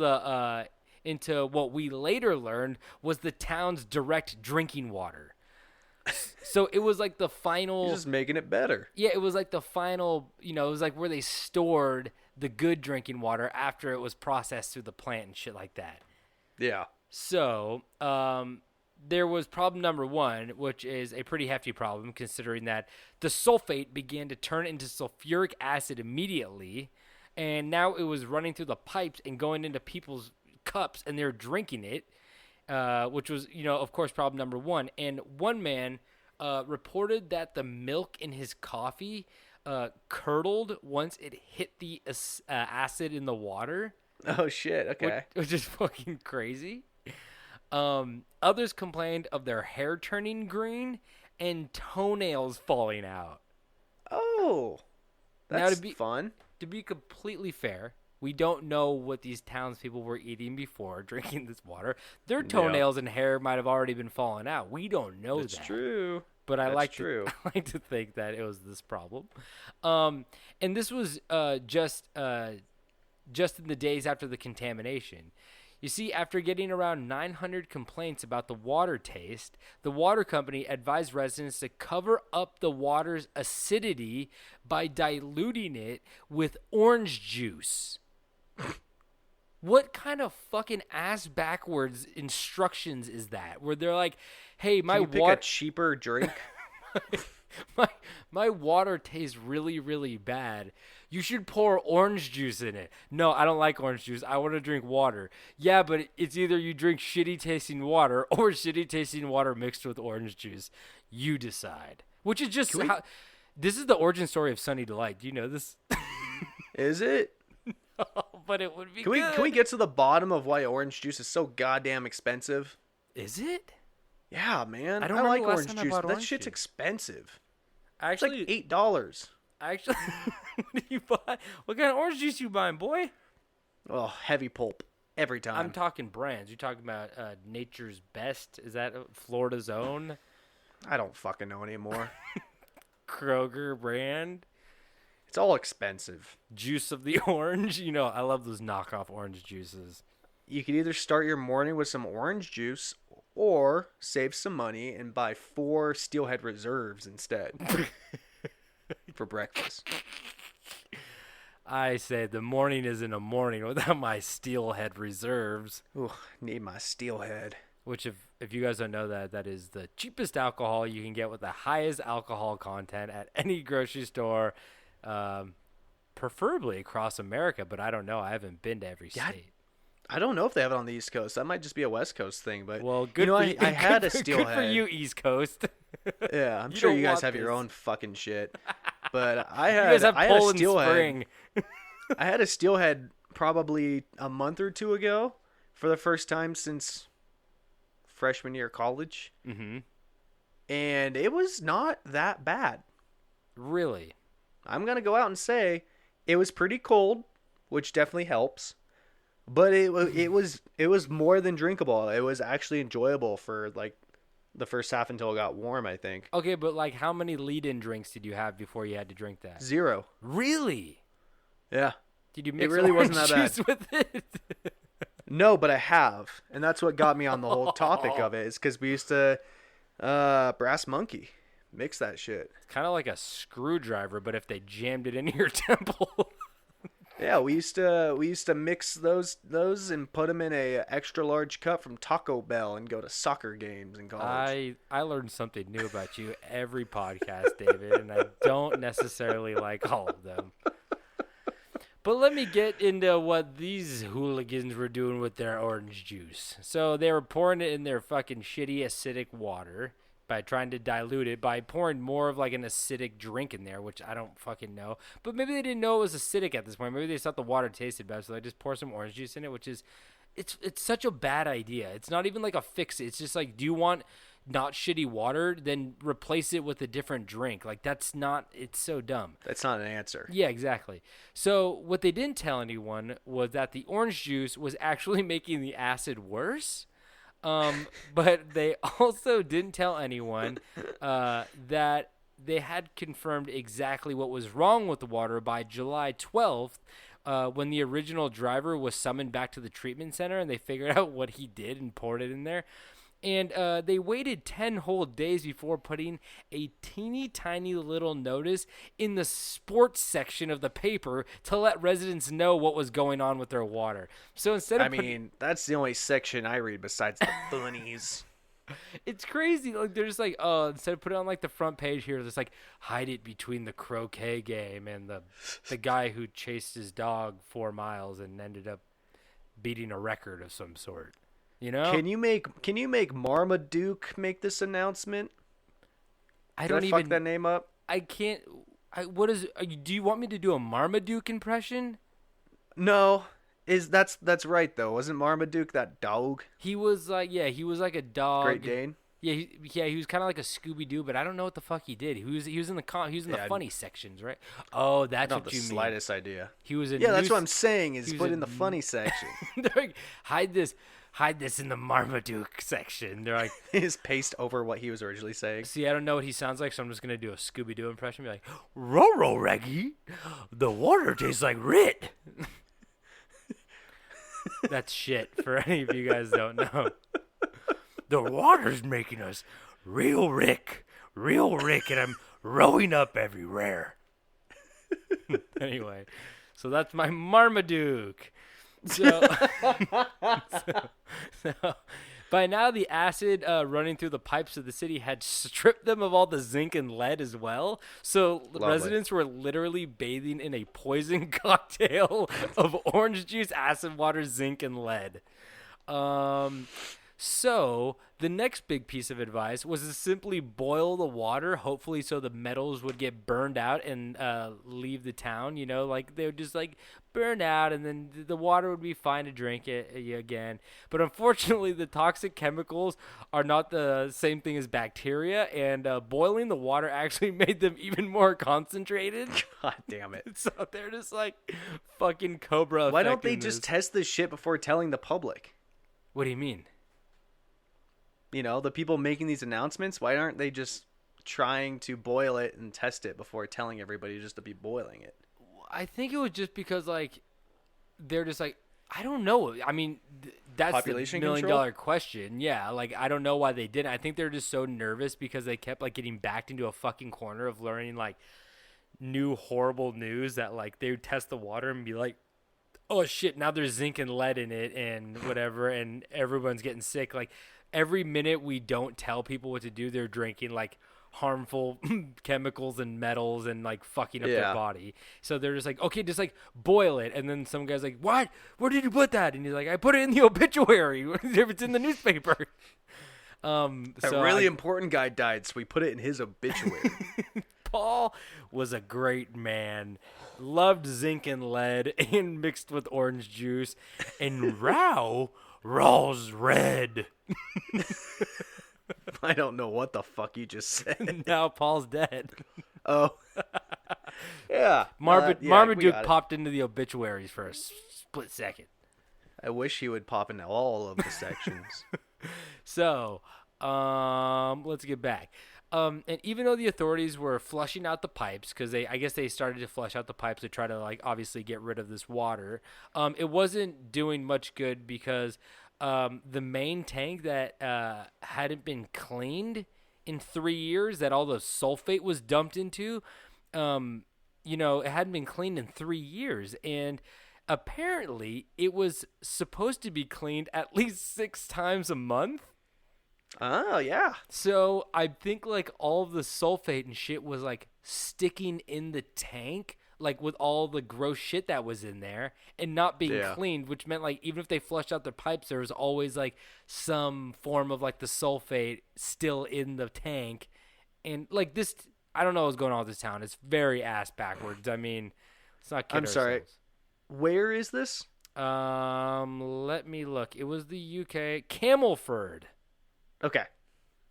D: what we later learned was the town's direct drinking water. So it was like the final.
E: You're just making it better.
D: Yeah, it was like the final. It was like where they stored the good drinking water after it was processed through the plant and shit like that.
E: Yeah.
D: So there was problem number one, which is a pretty hefty problem, considering that the sulfate began to turn into sulfuric acid immediately, and now it was running through the pipes and going into people's cups, and they're drinking it. Which was, of course, problem number one. And one man reported that the milk in his coffee curdled once it hit the acid in the water.
E: Oh, shit. Okay.
D: Which is fucking crazy. Others complained of their hair turning green and toenails falling out.
E: Oh, that's fun.
D: To be completely fair, we don't know what these townspeople were eating before drinking this water. Their toenails and hair might have already been falling out. We don't know that.
E: That's true.
D: But I like to think that it was this problem. And this was just in the days after the contamination. You see, after getting around 900 complaints about the water taste, the water company advised residents to cover up the water's acidity by diluting it with orange juice. What kind of fucking ass backwards instructions is that? Where they're like, "Hey, my
E: pick a cheaper drink.
D: my water tastes really, really bad. You should pour orange juice in it." No, I don't like orange juice. I want to drink water. Yeah, but it's either you drink shitty tasting water or shitty tasting water mixed with orange juice. You decide. Which is just how. This is the origin story of Sunny Delight. Do you know this?
E: Is it?
D: But it would be
E: good. Can we get to the bottom of why orange juice is so goddamn expensive?
D: Is it?
E: Yeah, man.
D: I don't
E: like
D: remember
E: orange
D: last time I
E: juice,
D: bought
E: but that
D: orange
E: shit's
D: juice.
E: expensive.
D: Actually,
E: it's like $8.
D: Actually, what do you buy? What kind of orange juice you buying, boy?
E: Oh, heavy pulp every time.
D: I'm talking brands. You're talking about Nature's Best. Is that Florida's Own?
E: I don't fucking know anymore.
D: Kroger brand.
E: It's all expensive.
D: Juice of the orange. I love those knockoff orange juices.
E: You could either start your morning with some orange juice or save some money and buy 4 Steelhead Reserves instead for breakfast.
D: I say the morning isn't a morning without my Steelhead Reserves.
E: Ooh, need my Steelhead.
D: Which, if you guys don't know that is the cheapest alcohol you can get with the highest alcohol content at any grocery store, preferably across America, but I don't know. I haven't been to every state.
E: I don't know if they have it on the East Coast. That might just be a West Coast thing, but
D: well, good for you.
E: I had a Steelhead.
D: Good for you, East Coast.
E: Yeah, I'm sure you guys have your own fucking shit. But I had,
D: you guys have
E: I had a
D: Poland
E: Steelhead.
D: Spring.
E: I had a Steelhead probably a month or two ago for the first time since freshman year of college.
D: Mm-hmm.
E: And it was not that bad.
D: Really?
E: I'm going to go out and say it was pretty cold, which definitely helps. But it was more than drinkable. It was actually enjoyable for like the first half until it got warm, I think.
D: Okay, but like how many lead-in drinks did you have before you had to drink that?
E: 0.
D: Really?
E: Yeah.
D: Did you mix
E: it really wasn't that
D: juice
E: bad
D: with it?
E: No, but I have. And that's what got me on the whole topic of it, is because we used to Brass Monkey. Mix that shit.
D: It's kind of like a screwdriver, but if they jammed it into your temple.
E: Yeah, we used to mix those and put them in a extra large cup from Taco Bell and go to soccer games in college.
D: I learned something new about you every podcast, David, and I don't necessarily like all of them. But let me get into what these hooligans were doing with their orange juice. So they were pouring it in their fucking shitty acidic water by trying to dilute it by pouring more of like an acidic drink in there, which I don't fucking know. But maybe they didn't know it was acidic at this point. Maybe they thought the water tasted bad, so they just pour some orange juice in it, which is it's such a bad idea. It's not even like a fix. It's just like, do you want not shitty water? Then replace it with a different drink. Like that's not. It's so dumb.
E: That's not an answer.
D: Yeah, exactly. So what they didn't tell anyone was that the orange juice was actually making the acid worse. But they also didn't tell anyone that they had confirmed exactly what was wrong with the water by July 12th, when the original driver was summoned back to the treatment center and they figured out what he did and poured it in there. And they waited 10 whole days before putting a teeny tiny little notice in the sports section of the paper to let residents know what was going on with their water. So instead of
E: that's the only section I read besides the funnies.
D: It's crazy. Like they're just like, oh, instead of putting it on like the front page here, it's like hide it between the croquet game and the guy who chased his dog 4 miles and ended up beating a record of some sort. You know?
E: Can you make Marmaduke make this announcement?
D: Did
E: I fuck that name up?
D: I can't. Do you want me to do a Marmaduke impression?
E: No. That's right though. Wasn't Marmaduke that dog?
D: He was like a dog.
E: Great Dane.
D: Yeah, he was kind of like a Scooby Doo, but I don't know what the fuck he did. He was in the funny sections, right? Oh, that's
E: not
D: what
E: the
D: you mean.
E: Slightest idea.
D: He was in.
E: Yeah, that's what I'm saying. Is put
D: in
E: in the funny section.
D: They're like, hide this in the Marmaduke section. They're like,
E: his paste over what he was originally saying.
D: See, I don't know what he sounds like, so I'm just gonna do a Scooby Doo impression. Be like, Roro Reggie, the water tastes like Rit. That's shit for any of you guys don't know. The water's making us real Rick, and I'm rowing up everywhere. Anyway, so that's my Marmaduke. So by now the acid running through the pipes of the city had stripped them of all the zinc and lead as well. So residents were literally bathing in a poison cocktail of orange juice, acid water, zinc, and lead. So the next big piece of advice was to simply boil the water, hopefully so the metals would get burned out and leave the town. You know, like they would just like burn out and then the water would be fine to drink it again. But unfortunately, the toxic chemicals are not the same thing as bacteria, and boiling the water actually made them even more concentrated.
E: God damn it.
D: So they're just like fucking Cobra.
E: Why don't they just test this shit before telling the public?
D: What do you mean?
E: You know, the people making these announcements, why aren't they just trying to boil it and test it before telling everybody just to be boiling it?
D: I think it was just because, like, they're just like, I don't know. I mean, that's
E: population
D: the $1 million
E: control?
D: question. Yeah, like, I don't know why they didn't. I think they're just so nervous because they kept, like, getting backed into a fucking corner of learning, like, new horrible news that, like, they would test the water and be like, oh, shit, now there's zinc and lead in it and whatever, and everyone's getting sick. Like, every minute we don't tell people what to do, they're drinking like harmful chemicals and metals and like fucking up their body. So they're just like, okay, just like boil it. And then some guy's like, what? Where did you put that? And he's like, I put it in the obituary. If it's in the newspaper.
E: A really important guy died, so we put it in his obituary.
D: Paul was a great man. Loved zinc and lead and mixed with orange juice. And Raw's red.
E: I don't know what the fuck you just said.
D: Now Paul's dead.
E: Oh. Yeah.
D: Marmaduke popped into the obituaries for a split second.
E: I wish he would pop into all of the sections.
D: So, let's get back. And even though the authorities were flushing out the pipes, because I guess they started to flush out the pipes to try to like obviously get rid of this water, it wasn't doing much good because the main tank that hadn't been cleaned in 3 years, that all the sulfate was dumped into, it hadn't been cleaned in 3 years, and apparently it was supposed to be cleaned at least 6 times a month.
E: Oh, yeah.
D: So I think like all of the sulfate and shit was like sticking in the tank, like with all the gross shit that was in there and not being cleaned, which meant like even if they flushed out their pipes, there was always like some form of like the sulfate still in the tank. And like this, I don't know what's going on with this town. It's very ass backwards. I mean, it's not kidding.
E: I'm sorry. Where is this?
D: Let me look. It was the UK. Camelford.
E: Okay.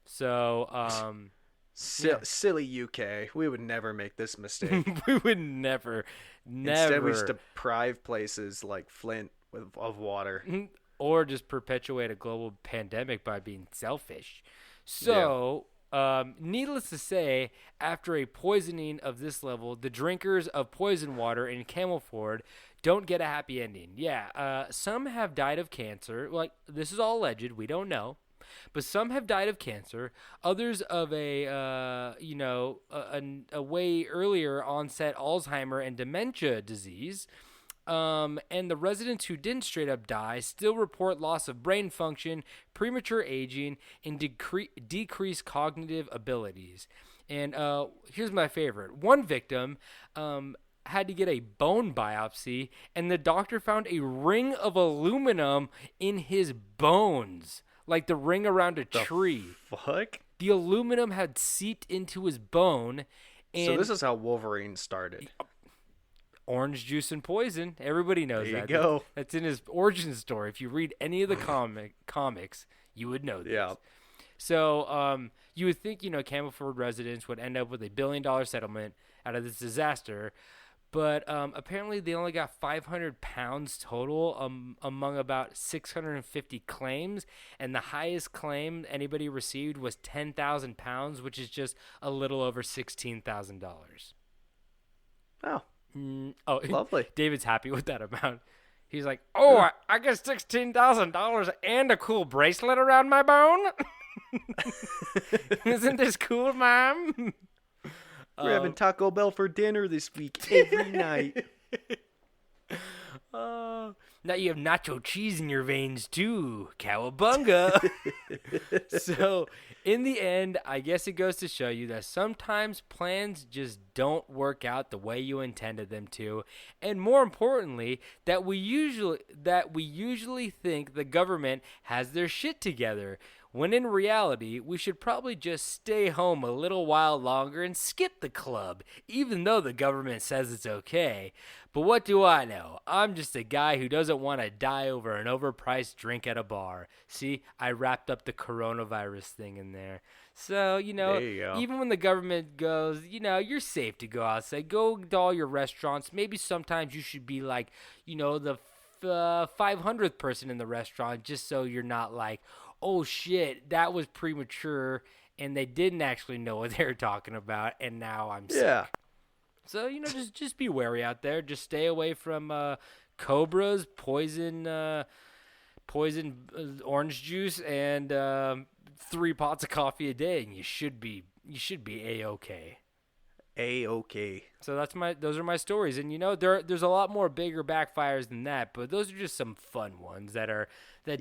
D: So, yeah.
E: Silly UK. We would never make this mistake.
D: We would never.
E: Instead, we just deprive places like Flint of water.
D: Or just perpetuate a global pandemic by being selfish. So, needless to say, after a poisoning of this level, the drinkers of poison water in Camelford don't get a happy ending. Yeah, some have died of cancer. Like, this is all alleged. We don't know. But some have died of cancer. Others of a way earlier onset Alzheimer and dementia disease. And the residents who didn't straight up die still report loss of brain function, premature aging, and decreased cognitive abilities. And here's my favorite. One victim had to get a bone biopsy, and the doctor found a ring of aluminum in his bones, like the ring around a tree.
E: Fuck?
D: The aluminum had seeped into his bone. And
E: so this is how Wolverine started.
D: Orange juice and poison. Everybody knows that.
E: There you go.
D: That's in his origin story. If you read any of the comics, you would know this.
E: Yeah.
D: So you would think, Camelford residents would end up with $1 billion settlement out of this disaster. But apparently they only got 500 pounds total among about 650 claims. And the highest claim anybody received was 10,000 pounds, which is just a little over $16,000.
E: Oh.
D: Oh,
E: lovely.
D: David's happy with that amount. He's like, oh, I get $16,000 and a cool bracelet around my bone. Isn't this cool, Mom?
E: We're having Taco Bell for dinner this week every night.
D: Now you have nacho cheese in your veins too, cowabunga. So, in the end, I guess it goes to show you that sometimes plans just don't work out the way you intended them to, and more importantly, that we usually think the government has their shit together. When in reality, we should probably just stay home a little while longer and skip the club, even though the government says it's okay. But what do I know? I'm just a guy who doesn't want to die over an overpriced drink at a bar. See, I wrapped up the coronavirus thing in there. So,
E: there you go.
D: Even when the government goes, you're safe to go outside. Go to all your restaurants. Maybe sometimes you should be like, the 500th person in the restaurant, just so you're not like, oh shit, that was premature, and they didn't actually know what they were talking about, and now I'm sick.
E: Yeah.
D: So, just be wary out there. Just stay away from cobras, poison orange juice, and 3 pots of coffee a day, and you should be A-okay.
E: A-okay.
D: So those are my stories, and there's a lot more bigger backfires than that, but those are just some fun ones that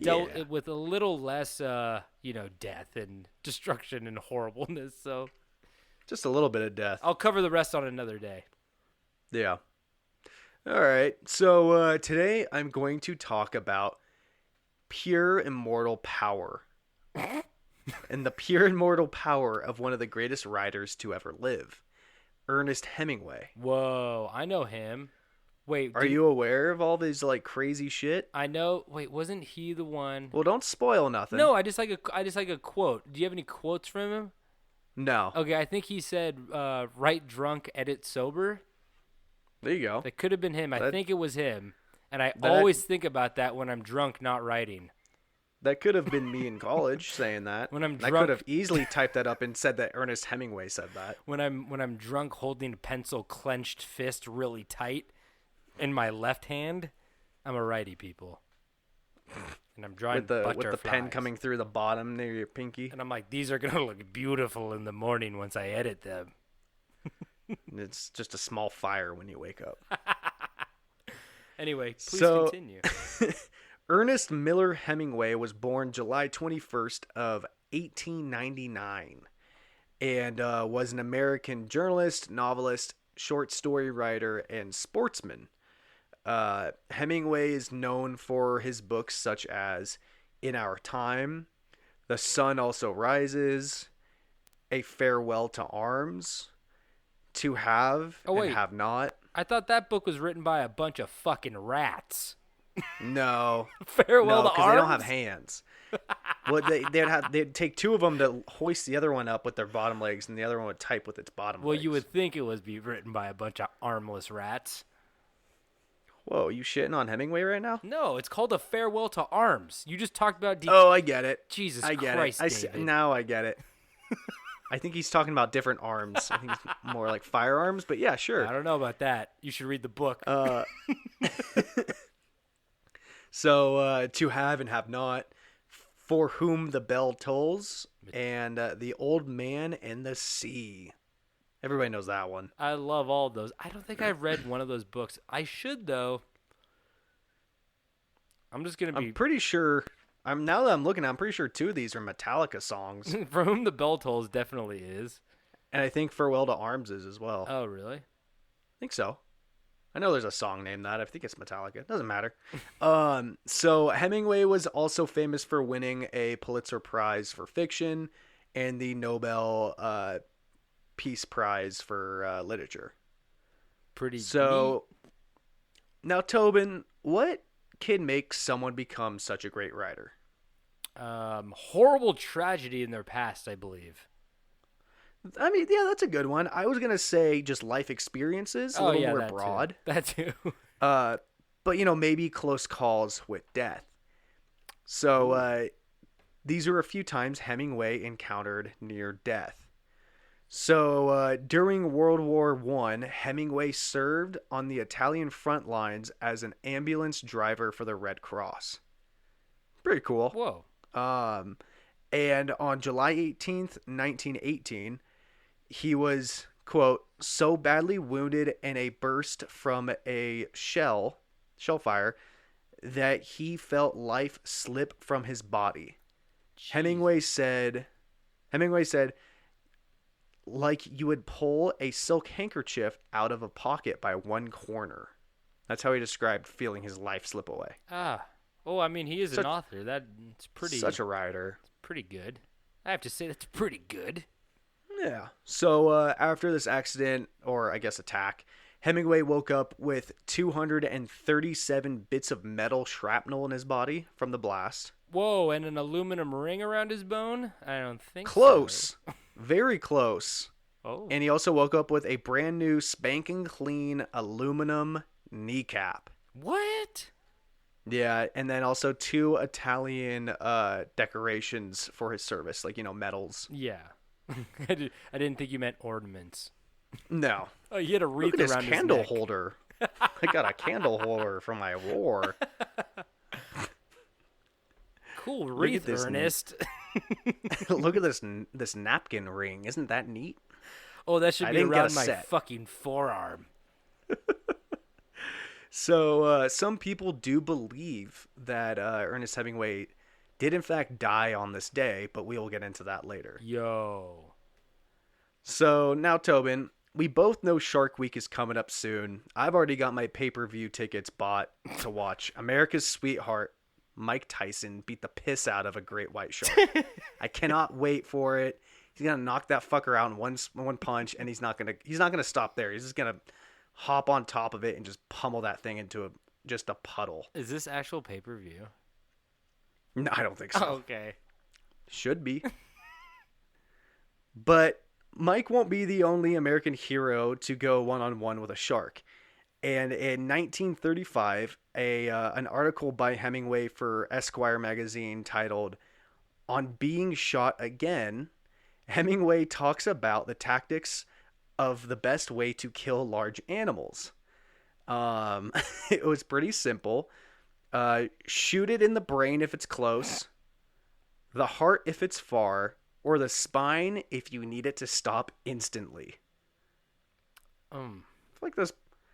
D: dealt with a little less death and destruction and horribleness. So
E: just a little bit of death.
D: I'll cover the rest on another day.
E: Yeah. All right. So today I'm going to talk about pure immortal power. And the pure immortal power of one of the greatest writers to ever live, Ernest Hemingway.
D: Whoa, I know him. Wait,
E: are you aware of all these like crazy shit?
D: I know. Wait, wasn't he the one?
E: Well, don't spoil nothing.
D: No, I just like a quote. Do you have any quotes from him?
E: No.
D: Okay, I think he said, "Write drunk, edit sober."
E: There you go.
D: That could have been him. I think it was him, and I always think about that when I'm drunk, not writing.
E: That could have been me in college saying that.
D: When I'm drunk,
E: I could have easily typed that up and said that Ernest Hemingway said that.
D: When I'm drunk, holding a pencil clenched fist really tight in my left hand, I'm a righty, people. And I'm drawing butterflies.
E: With the pen coming through the bottom near your pinky.
D: And I'm like, these are gonna look beautiful in the morning once I edit them.
E: It's just a small fire when you wake up.
D: Anyway, please continue.
E: Ernest Miller Hemingway was born July 21st of 1899 and was an American journalist, novelist, short story writer, and sportsman. Hemingway is known for his books such as In Our Time, The Sun Also Rises, A Farewell to Arms, To Have and Have Not.
D: I thought that book was written by a bunch of fucking rats.
E: No.
D: Farewell
E: No,
D: to
E: because
D: arms.
E: they don't have hands. Well, they'd take two of them to hoist the other one up with their bottom legs, and the other one would type with its bottom
D: Well,
E: legs.
D: you would think it was be written by a bunch of armless rats.
E: Whoa, you shitting on Hemingway right now?
D: No, it's called A Farewell to Arms. You just talked about...
E: Oh, I get it.
D: Jesus
E: I get
D: Christ,
E: it.
D: David.
E: Now I get it. I think he's talking about different arms. I think it's more like firearms, but yeah, sure.
D: I don't know about that. You should read the book.
E: So, to have and have not, For Whom the Bell Tolls, and The Old Man and the Sea. Everybody knows that one.
D: I love all of those. I don't think I've read one of those books. I should, though. I'm just going to be...
E: I'm pretty sure... now that I'm looking, I'm pretty sure two of these are Metallica songs.
D: For Whom the Bell Tolls definitely is.
E: And I think Farewell to Arms is as well.
D: Oh, really?
E: I think so. I know there's a song named that. I think it's Metallica. It doesn't matter. So Hemingway was also famous for winning a Pulitzer Prize for fiction and the Nobel Peace Prize for literature.
D: Pretty
E: So now, Tobin, what can make someone become such a great writer?
D: horrible tragedy in their past, I believe.
E: I mean, yeah, that's a good one. I was going to say just life experiences, a little more
D: that
E: broad.
D: Too. That too.
E: But, you know, maybe close calls with death. So these are a few times Hemingway encountered near death. So during World War I, Hemingway served on the Italian front lines as an ambulance driver for the Red Cross. Pretty cool.
D: Whoa.
E: And on July 18th, 1918, he was, quote, so badly wounded in a burst from a shell fire that he felt life slip from his body.
D: Jeez.
E: Hemingway said, like you would pull a silk handkerchief out of a pocket by one corner. That's how he described feeling his life slip away.
D: Ah. Oh, I mean, he is an author. That's pretty.
E: Such a writer.
D: Pretty good. I have to say that's pretty good.
E: Yeah. So after this accident, or I guess attack, Hemingway woke up with 237 bits of metal shrapnel in his body from the blast.
D: Whoa, and an aluminum ring around his bone? I don't think
E: Close.
D: so.
E: Very close.
D: Oh.
E: And he also woke up with a brand new spanking clean aluminum kneecap.
D: What?
E: Yeah, and then also 2 Italian decorations for his service, like, you know, medals.
D: Yeah. I didn't think you meant ornaments.
E: No.
D: Oh, you had a wreath
E: Look at
D: around
E: this
D: his
E: candle
D: neck.
E: holder. I got a candle holder from my war.
D: Cool
E: Look at
D: wreath,
E: this
D: Ernest.
E: Look at this napkin ring. Isn't that neat?
D: Oh, that should
E: I
D: be
E: didn't get
D: around
E: a
D: my
E: set.
D: fucking forearm.
E: So some people do believe that Ernest Hemingway did in fact die on this day, but we will get into that later.
D: Yo.
E: So now, Tobin, we both know Shark Week is coming up soon. I've already got my pay-per-view tickets bought to watch America's Sweetheart, Mike Tyson, beat the piss out of a great white shark. I cannot wait for it. He's gonna knock that fucker out in one punch, and he's not gonna stop there. He's just gonna hop on top of it and just pummel that thing into just a puddle.
D: Is this actual pay-per-view?
E: No, I don't think so.
D: Oh, okay.
E: Should be. But Mike won't be the only American hero to go one-on-one with a shark. And in 1935, an article by Hemingway for Esquire magazine titled "On Being Shot Again," Hemingway talks about the tactics of the best way to kill large animals. It was pretty simple. Shoot it in the brain if it's close, the heart if it's far, or the spine if you need it to stop instantly. I feel like there's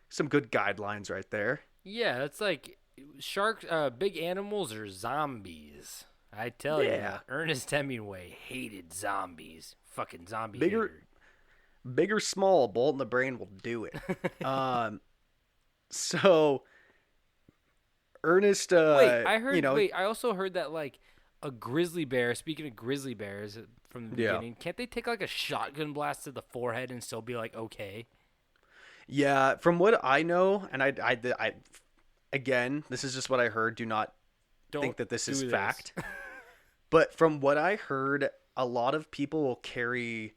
E: some good guidelines right there.
D: Yeah, that's like sharks. Big animals are zombies. I tell you, Ernest Hemingway hated zombies. Fucking zombie.
E: Big or small, a bullet in the brain will do it. So Ernest,
D: I also heard that like a grizzly bear. Speaking of grizzly bears from the beginning, can't they take like a shotgun blast to the forehead and still be like okay?
E: Yeah, from what I know, and I again, this is just what I heard. Do not
D: Don't
E: think that this is
D: do
E: fact. But from what I heard, a lot of people will carry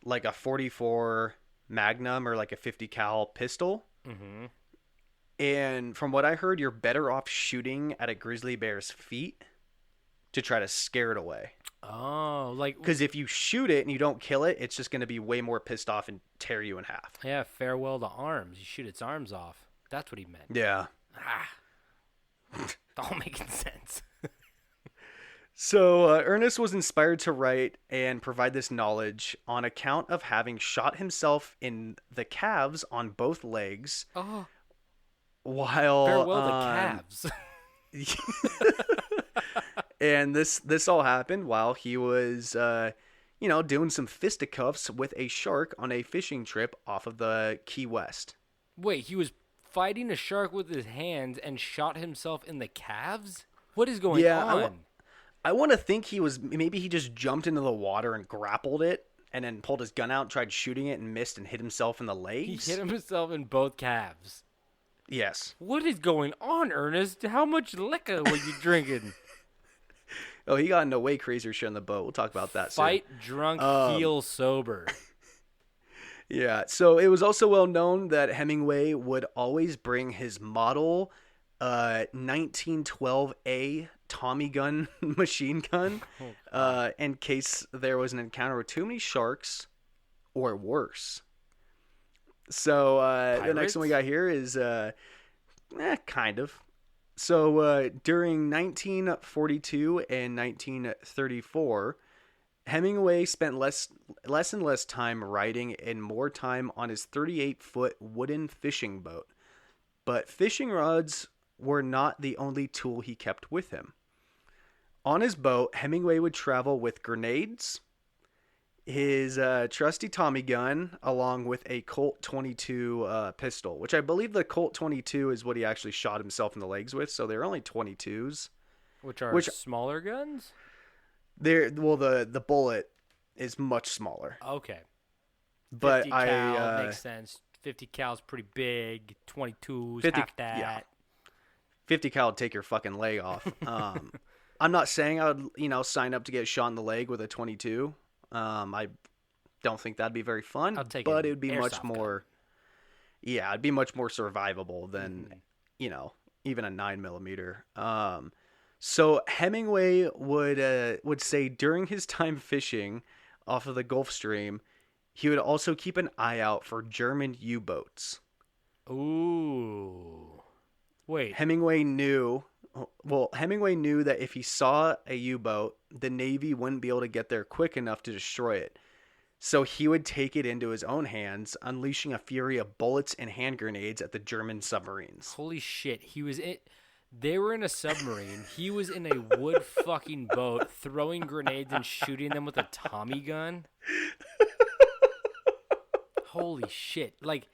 E: like a 44 Magnum or like a 50 cal pistol.
D: Mm-hmm.
E: And from what I heard, you're better off shooting at a grizzly bear's feet to try to scare it away.
D: Oh, like
E: Because if you shoot it and you don't kill it, it's just going to be way more pissed off and tear you in half.
D: yeah, farewell to arms. You shoot its arms off. That's what he meant.
E: Yeah.
D: All making sense.
E: So Ernest was inspired to write and provide this knowledge on account of having shot himself in the calves on both legs.
D: Oh,
E: While
D: farewell to calves.
E: And this all happened while he was doing some fisticuffs with a shark on a fishing trip off of the Key West.
D: Wait, he was fighting a shark with his hands and shot himself in the calves? What is going on?
E: I want to think maybe he just jumped into the water and grappled it and then pulled his gun out, tried shooting it and missed and hit himself in the legs.
D: He hit himself in both calves.
E: Yes.
D: What is going on, Ernest? How much liquor were you drinking?
E: Oh, he got into way crazier shit on the boat. We'll talk about that soon.
D: Fight drunk, heal sober.
E: Yeah, so it was also well known that Hemingway would always bring his model 1912A Tommy gun machine gun in case there was an encounter with too many sharks or worse. So the next one we got here is kind of. So during 1942 and 1934, Hemingway spent less and less time writing and more time on his 38-foot wooden fishing boat. But fishing rods were not the only tool he kept with him. On his boat, Hemingway would travel with grenades, his trusty Tommy gun, along with a Colt 22 pistol, which I believe the Colt 22 is what he actually shot himself in the legs with, so they're only 22s.
D: Which are smaller guns?
E: The bullet is much smaller.
D: Okay.
E: But
D: 50 cal makes sense. 50 cal is pretty big. 22s,
E: 50,
D: half that.
E: yeah. 50 cal would take your fucking leg off. I'm not saying I would, sign up to get shot in the leg with a 22. I don't think that'd be very fun, but it would be much more. Yeah, it'd be much more survivable than, even a 9mm. So Hemingway would say during his time fishing off of the Gulf Stream, he would also keep an eye out for German U-boats.
D: Ooh. Wait.
E: Hemingway knew that if he saw a U-boat, the Navy wouldn't be able to get there quick enough to destroy it. So he would take it into his own hands, unleashing a fury of bullets and hand grenades at the German submarines.
D: Holy shit. They were in a submarine. He was in a wood fucking boat throwing grenades and shooting them with a Tommy gun. Holy shit. Like,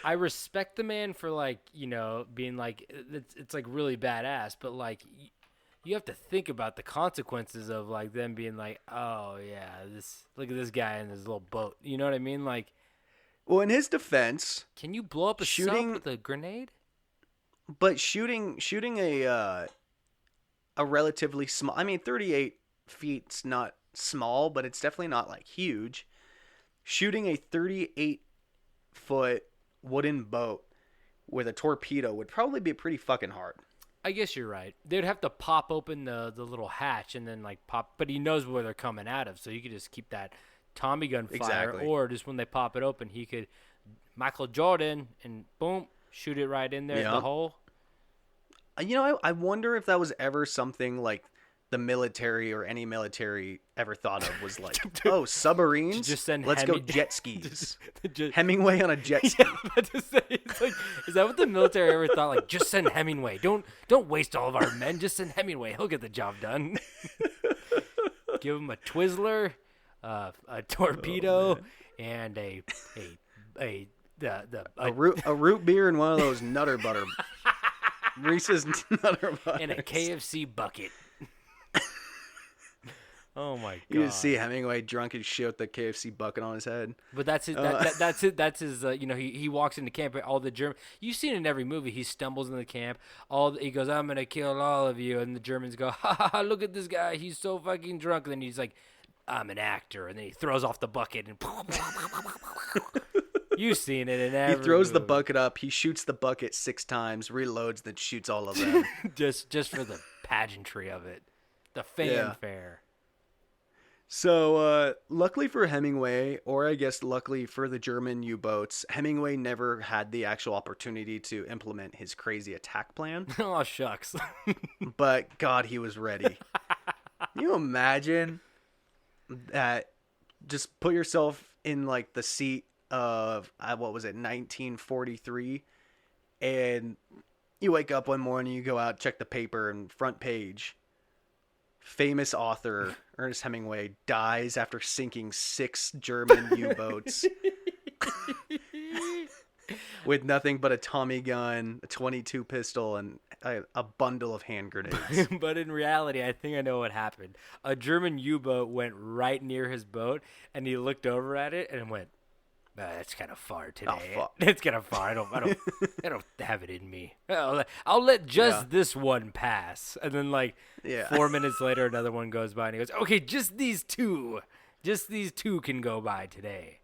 D: I respect the man for, being it's like really badass, but you have to think about the consequences of them being like, oh yeah, look at this guy in his little boat. You know what I mean?
E: Well, in his defense,
D: can you blow up a sub with a grenade?
E: But shooting a relatively small, 38 feet's not small, but it's definitely not huge. Shooting a 38-foot wooden boat with a torpedo would probably be pretty fucking hard.
D: I guess you're right. They'd have to pop open the little hatch and then pop, but he knows where they're coming out of, so you could just keep that Tommy gun fire,
E: exactly.
D: Or just when they pop it open, he could Michael Jordan and boom, shoot it right in there in the hole.
E: I wonder if that was ever something the military or any military ever thought of was submarines.
D: Just send
E: Let's go jet skis.
D: just
E: Hemingway on a jet ski.
D: Yeah, I'm about to say, it's is that what the military ever thought? Just send Hemingway. Don't waste all of our men. Just send Hemingway. He'll get the job done. Give him a Twizzler, a torpedo, and a
E: root beer and one of those Nutter Butter. Reese's Nutter Butter.
D: And a KFC bucket. Oh my god!
E: You just see Hemingway drunk as shit with the KFC bucket on his head.
D: But that's his. That's it. That's his. He walks into camp. All the German. You've seen it in every movie. He stumbles into the camp. He goes, "I'm gonna kill all of you," and the Germans go, "Ha ha ha! Look at this guy. He's so fucking drunk." And then he's like, "I'm an actor," and then he throws off the bucket and. You've seen it in every.
E: He throws the
D: movie.
E: bucket up. He shoots the bucket 6 times, reloads, then shoots all of them.
D: just for the pageantry of it, the fanfare.
E: So, luckily for Hemingway, or I guess luckily for the German U-boats, Hemingway never had the actual opportunity to implement his crazy attack plan.
D: Oh, shucks.
E: But, God, he was ready. Can you imagine that? Just put yourself in, like, the seat of, 1943, and you wake up one morning, you go out, check the paper, and front page, famous author Ernest Hemingway dies after sinking 6 German U-boats with nothing but a Tommy gun, a .22 pistol, and a bundle of hand grenades.
D: But in reality, I think I know what happened. A German U-boat went right near his boat, and he looked over at it and went, "That's kind of far today.
E: Oh, fuck.
D: It's kind of far. I don't have it in me. I'll let just this one pass." And then, 4 minutes later, another one goes by, and he goes, "Okay, just these two can go by today.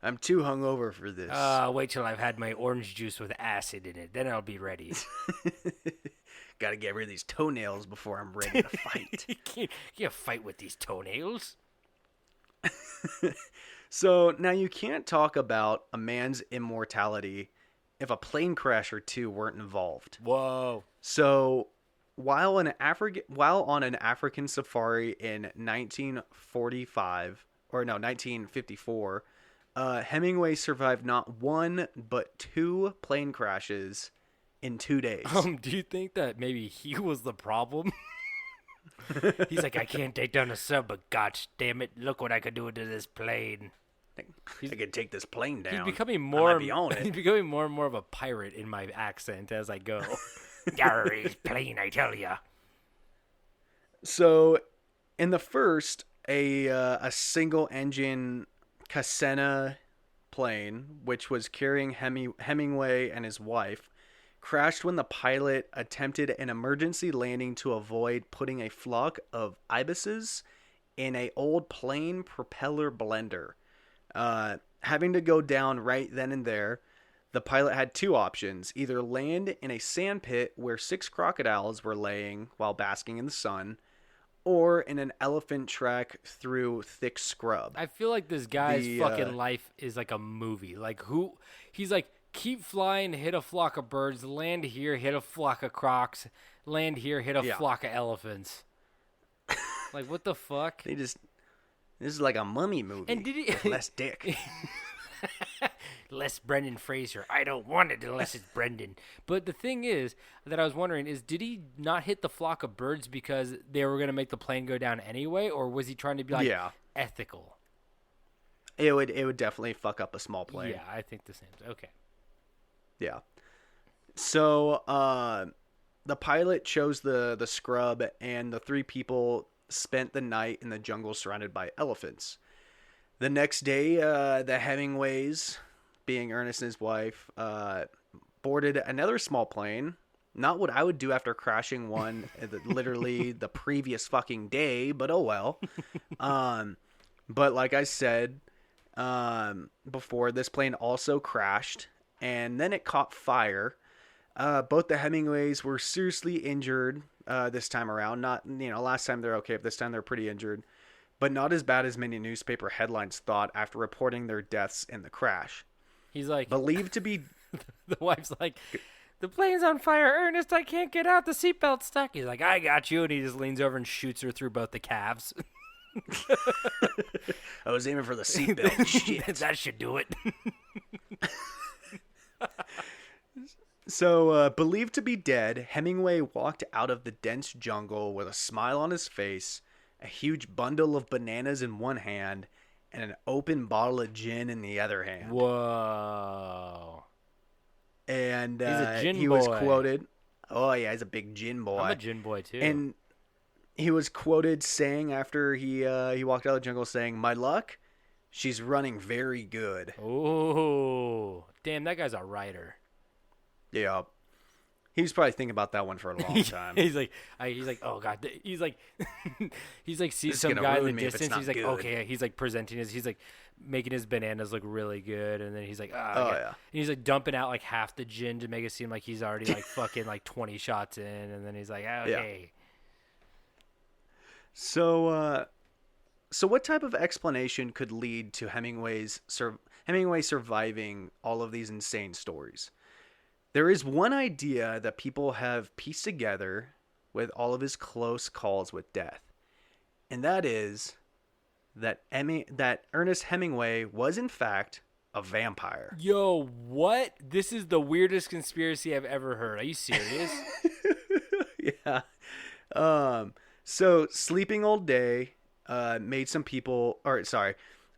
E: I'm too hungover for this.
D: Wait till I've had my orange juice with acid in it. Then I'll be ready."
E: Gotta get rid of these toenails before I'm ready to fight.
D: You can't fight with these toenails.
E: So now you can't talk about a man's immortality if a plane crash or two weren't involved.
D: Whoa.
E: So while on an African safari in 1954, Hemingway survived not one but 2 plane crashes in 2 days.
D: Do you think that maybe he was the problem? He's like, "I can't take down a sub, but gosh damn it, look what I could do to this plane."
E: I could take this plane down.
D: He's becoming
E: I
D: more.
E: might be on it.
D: He's becoming more and more of a pirate in my accent as I go. Yarr, his plane, I tell ya.
E: So, in the first, a single engine Cessna plane, which was carrying Hemingway and his wife, crashed when the pilot attempted an emergency landing to avoid putting a flock of ibises in a old plane propeller blender. Having to go down right then and there, the pilot had 2 options: either land in a sand pit where 6 crocodiles were laying while basking in the sun, or in an elephant track through thick scrub.
D: I feel like this guy's fucking life is like a movie. He's like, keep flying, hit a flock of birds, land here, hit a flock of crocs, land here, hit a flock of elephants. Like, what the fuck?
E: This is like a mummy movie.
D: And did he
E: with less dick?
D: Less Brendan Fraser. I don't want it unless it's Brendan. But the thing is that I was wondering is, did he not hit the flock of birds because they were going to make the plane go down anyway, or was he trying to be ethical?
E: It would definitely fuck up a small plane.
D: Yeah, I think the same. Okay.
E: Yeah. So the pilot chose the scrub, and the 3 people spent the night in the jungle surrounded by elephants. The next day, the Hemingways, being Ernest and his wife, boarded another small plane. Not what I would do after crashing one literally the previous fucking day, but oh well. But like I said before, this plane also crashed, and then it caught fire. Both the Hemingways were seriously injured this time around. Not, last time they're okay, but this time they're pretty injured. But not as bad as many newspaper headlines thought after reporting their deaths in the crash.
D: He's like,
E: believed to be...
D: The wife's like, "The plane's on fire, Ernest, I can't get out, the seatbelt's stuck." He's like, "I got you," and he just leans over and shoots her through both the calves.
E: I was aiming for the seatbelt. Shit.
D: That should do it.
E: So, believed to be dead, Hemingway walked out of the dense jungle with a smile on his face, a huge bundle of bananas in one hand, and an open bottle of gin in the other hand.
D: Whoa.
E: And
D: he's a gin
E: he
D: boy.
E: was quoted. Oh, yeah, he's a big gin boy.
D: I'm a gin boy, too.
E: And he was quoted saying after he walked out of the jungle saying, "My luck, she's running very good."
D: Oh, damn, that guy's a writer.
E: Yeah. He was probably thinking about that one for a long time.
D: he's like, oh god, he's like, sees
E: This is
D: some
E: gonna
D: guy in the
E: ruin me if it's
D: distance.
E: not
D: He's like,
E: good.
D: okay, he's like presenting he's like making his bananas look really good, and then he's like,
E: Yeah.
D: And he's like dumping out like half the gin to make it seem like he's already like fucking like 20 shots in, and then he's like, okay.
E: So what type of explanation could lead to Hemingway surviving all of these insane stories? There is one idea that people have pieced together with all of his close calls with death, and that is that Ernest Hemingway was in fact a vampire.
D: Yo, what? This is the weirdest conspiracy I've ever heard. Are you serious?
E: Yeah. So sleeping all day made some people,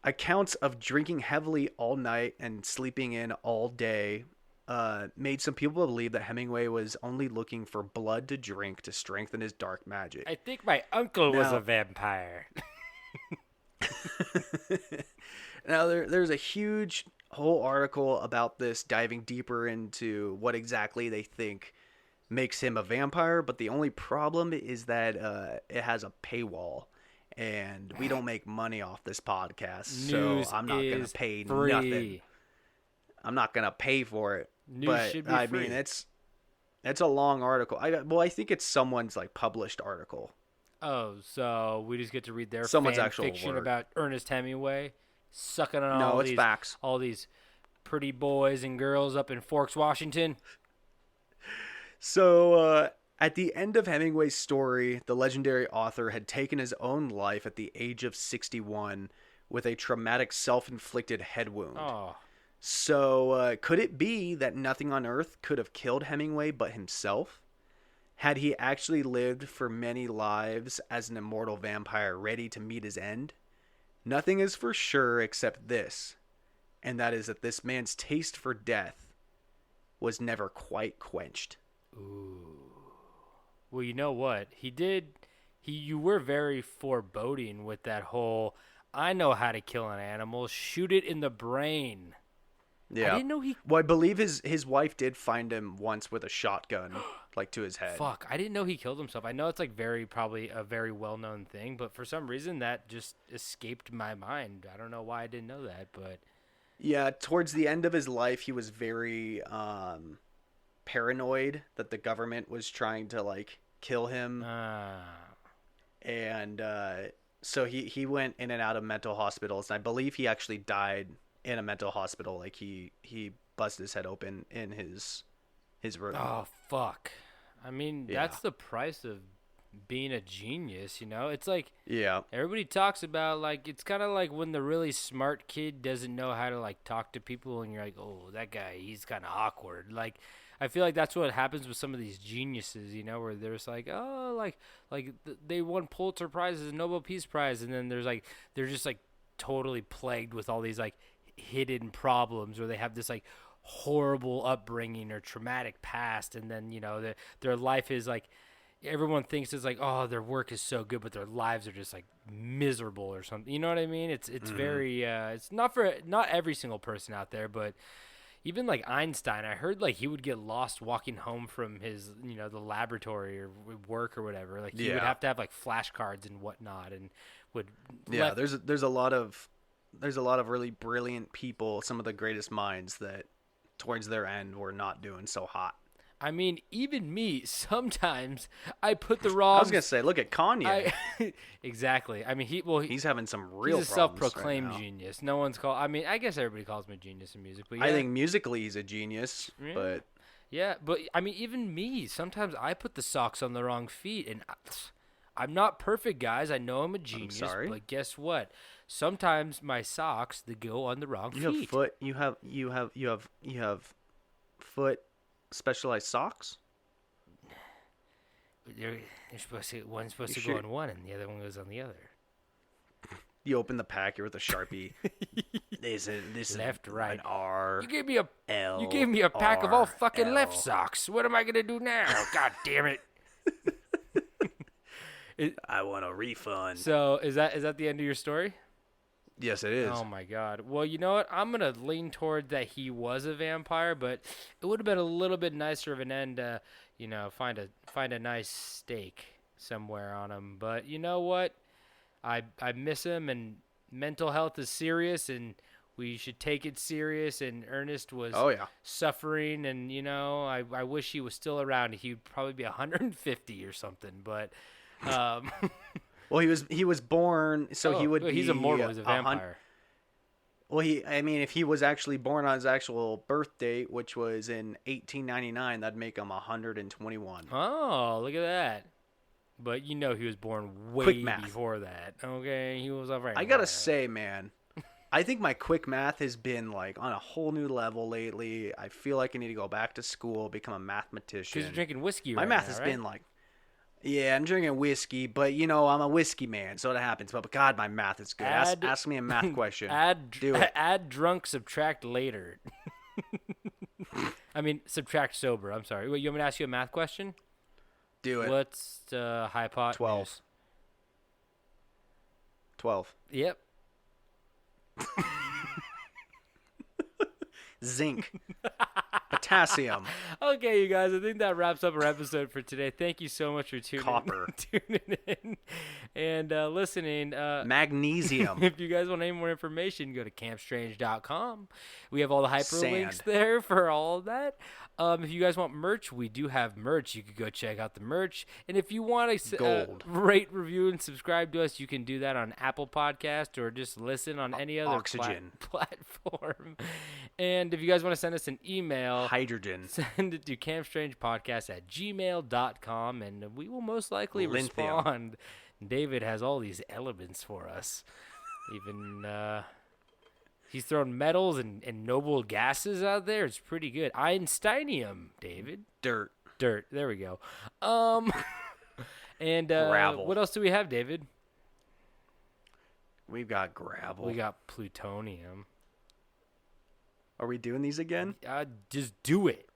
E: accounts of drinking heavily all night and sleeping in all day made some people believe that Hemingway was only looking for blood to drink to strengthen his dark magic.
D: I think my uncle was
E: Now-
D: a vampire.
E: Now there's a huge whole article about this, diving deeper into what exactly they think makes him a vampire, but the only problem is that it has a paywall, and we don't make money off this podcast,
D: News
E: so I'm not gonna
D: is
E: pay
D: free.
E: nothing. I'm not gonna pay for it.
D: News
E: but
D: should be
E: I
D: free.
E: mean, it's a long article. I think it's someone's like published article.
D: Oh, so we just get to read their
E: Someone's
D: fan
E: actual
D: fiction
E: work.
D: about Ernest Hemingway sucking on
E: No,
D: all
E: it's
D: these
E: facts.
D: all these pretty boys and girls up in Forks, Washington.
E: So, at the end of Hemingway's story, the legendary author had taken his own life at the age of 61 with a traumatic self-inflicted head wound.
D: Oh,
E: So, could it be that nothing on earth could have killed Hemingway but himself? Had he actually lived for many lives as an immortal vampire ready to meet his end? Nothing is for sure except this, and that is that this man's taste for death was never quite quenched.
D: well, you know what? You were very foreboding with that whole, I know how to kill an animal, shoot it in the brain.
E: Yeah.
D: I didn't know he...
E: Well, I believe his wife did find him once with a shotgun, like to his head.
D: Fuck, I didn't know he killed himself. I know it's like probably a very well-known thing, but for some reason that just escaped my mind. I don't know why I didn't know that, but...
E: Yeah, towards the end of his life, he was very paranoid that the government was trying to like kill him, and so he went in and out of mental hospitals. And I believe he actually died in a mental hospital. Like he busted his head open in his room.
D: Oh, fuck. I mean,
E: Yeah.
D: that's the price of being a genius, you know? It's like...
E: Yeah.
D: Everybody talks about, like, it's kind of like when the really smart kid doesn't know how to, like, talk to people, and you're like, oh, that guy, he's kind of awkward. Like, I feel like that's what happens with some of these geniuses, you know, where they're just like, oh, they won Pulitzer Prizes and Nobel Peace Prize, and then there's, like, they're just, like, totally plagued with all these, like, hidden problems, or they have this, like, horrible upbringing or traumatic past, and then, you know, their life is, like, everyone thinks it's like, oh, their work is so good, but their lives are just like miserable or something. You know what I mean? It's very it's not every single person out there, but even like Einstein, I heard like he would get lost walking home from his, you know, the laboratory or work or whatever. Like he would have to have like flashcards and whatnot, and would
E: there's a lot of really brilliant people, some of the greatest minds that towards their end were not doing so hot.
D: I mean, even me, sometimes I put the wrong...
E: I was going to say, look at Kanye.
D: Exactly. I mean,
E: he's having some real
D: he's a
E: problems
D: self-proclaimed
E: right now.
D: genius. No one's called... I mean, I guess everybody calls him a genius in music, but yeah.
E: I think musically he's a genius, but...
D: Yeah, but I mean, even me, sometimes I put the socks on the wrong feet, and I'm not perfect, guys. I know I'm a genius, but guess what? Sometimes my socks, they go on the wrong feet.
E: You have foot specialized socks?
D: They're supposed to, one's supposed to go on one, and the other one goes on the other.
E: You open the pack, you're with a Sharpie. this is
D: left, right,
E: an R.
D: You gave me a
E: L.
D: You gave me a pack of all fucking
E: L.
D: left socks. What am I gonna do now? God damn it!
E: I want a refund.
D: So is that the end of your story?
E: Yes, it is.
D: Oh my god. Well, you know what? I'm gonna lean toward that he was a vampire, but it would have been a little bit nicer of an end to, find a nice steak somewhere on him. But you know what? I miss him, and mental health is serious, and we should take it serious. And Ernest was suffering, and I wish he was still around. He'd probably be 150 or something, but.
E: Well, he was born, so he would be.
D: He's immortal. He's a vampire.
E: Well, if he was actually born on his actual birth date, which was in 1899, that'd make him 121.
D: Oh, look at that! But he was born way before that. Okay, he was alright.
E: I gotta say, man, I think my quick math has been like on a whole new level lately. I feel like I need to go back to school, become a mathematician.
D: Because you're drinking whiskey.
E: My math has been like. Yeah, I'm drinking whiskey, but I'm a whiskey man, so it happens. But God, my math is good. Ask me a math question.
D: Do it. Add drunk, subtract later. I mean, subtract sober. I'm sorry. Wait, you want me to ask you a math question?
E: Do it.
D: What's the hypotenuse?
E: 12.
D: Yep.
E: Zinc. Potassium.
D: Okay, you guys, I think that wraps up our episode for today. Thank you so much for tuning in and listening.
E: Magnesium.
D: If you guys want any more information, go to campstrange.com. We have all the hyperlinks there for all of that. If you guys want merch, we do have merch. You could go check out the merch. And if you want to rate, review, and subscribe to us, you can do that on Apple Podcast or just listen on any other platform. And if you guys want to send us an email,
E: hydrogen,
D: send it to campstrangepodcast@gmail.com, and we will most likely respond. David has all these elements for us. Even he's throwing metals and noble gases out there. It's pretty good. Einsteinium, David.
E: Dirt.
D: There we go. And
E: gravel.
D: What else do we have, David?
E: We've got gravel.
D: We got plutonium.
E: Are we doing these again?
D: Just do it.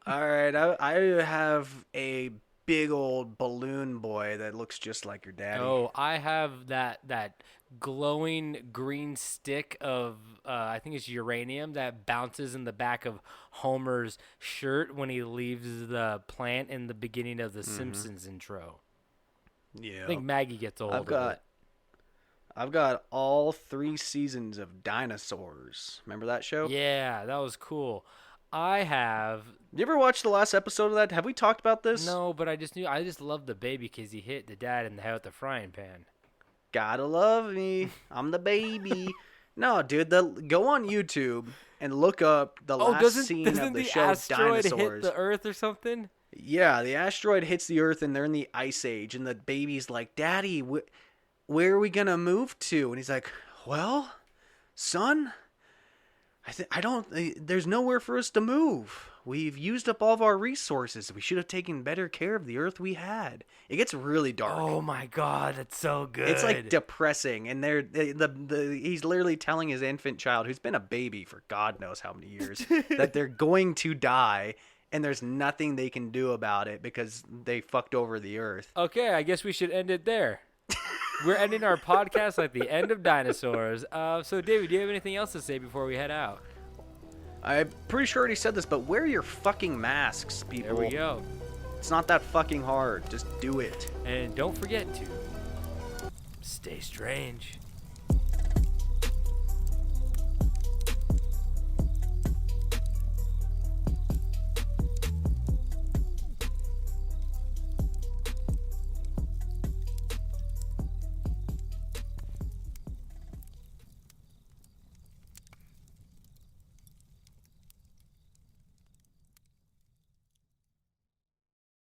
E: All right. I have a big old balloon boy that looks just like your daddy.
D: Oh, I have that glowing green stick of I think it's uranium that bounces in the back of Homer's shirt when he leaves the plant in the beginning of the Simpsons intro.
E: Yeah.
D: I think Maggie gets a hold of it.
E: I've got all 3 seasons of Dinosaurs. Remember that show?
D: Yeah, that was cool. I have.
E: You ever watch the last episode of that? Have we talked about this?
D: No, but I just loved the baby because he hit the dad in the head with the frying pan.
E: Gotta love me. I'm the baby. No, dude, go on YouTube and look up the last scene of the show Dinosaurs.
D: Doesn't the asteroid hit the Earth or something?
E: Yeah, the asteroid hits the Earth and they're in the Ice Age, and the baby's like, "Daddy, where are we gonna move to?" And he's like, "Well, son, there's nowhere for us to move. We've used up all of our resources. We should have taken better care of the Earth we had." It gets really dark.
D: Oh my God, that's so good.
E: It's like depressing, and he's literally telling his infant child, who's been a baby for God knows how many years, that they're going to die, and there's nothing they can do about it because they fucked over the Earth.
D: Okay, I guess we should end it there. We're ending our podcast like the end of Dinosaurs. So, David, do you have anything else to say before we head out?
E: I'm pretty sure I already said this, but wear your fucking masks, people.
D: There we go.
E: It's not that fucking hard. Just do it.
D: And don't forget to stay strange.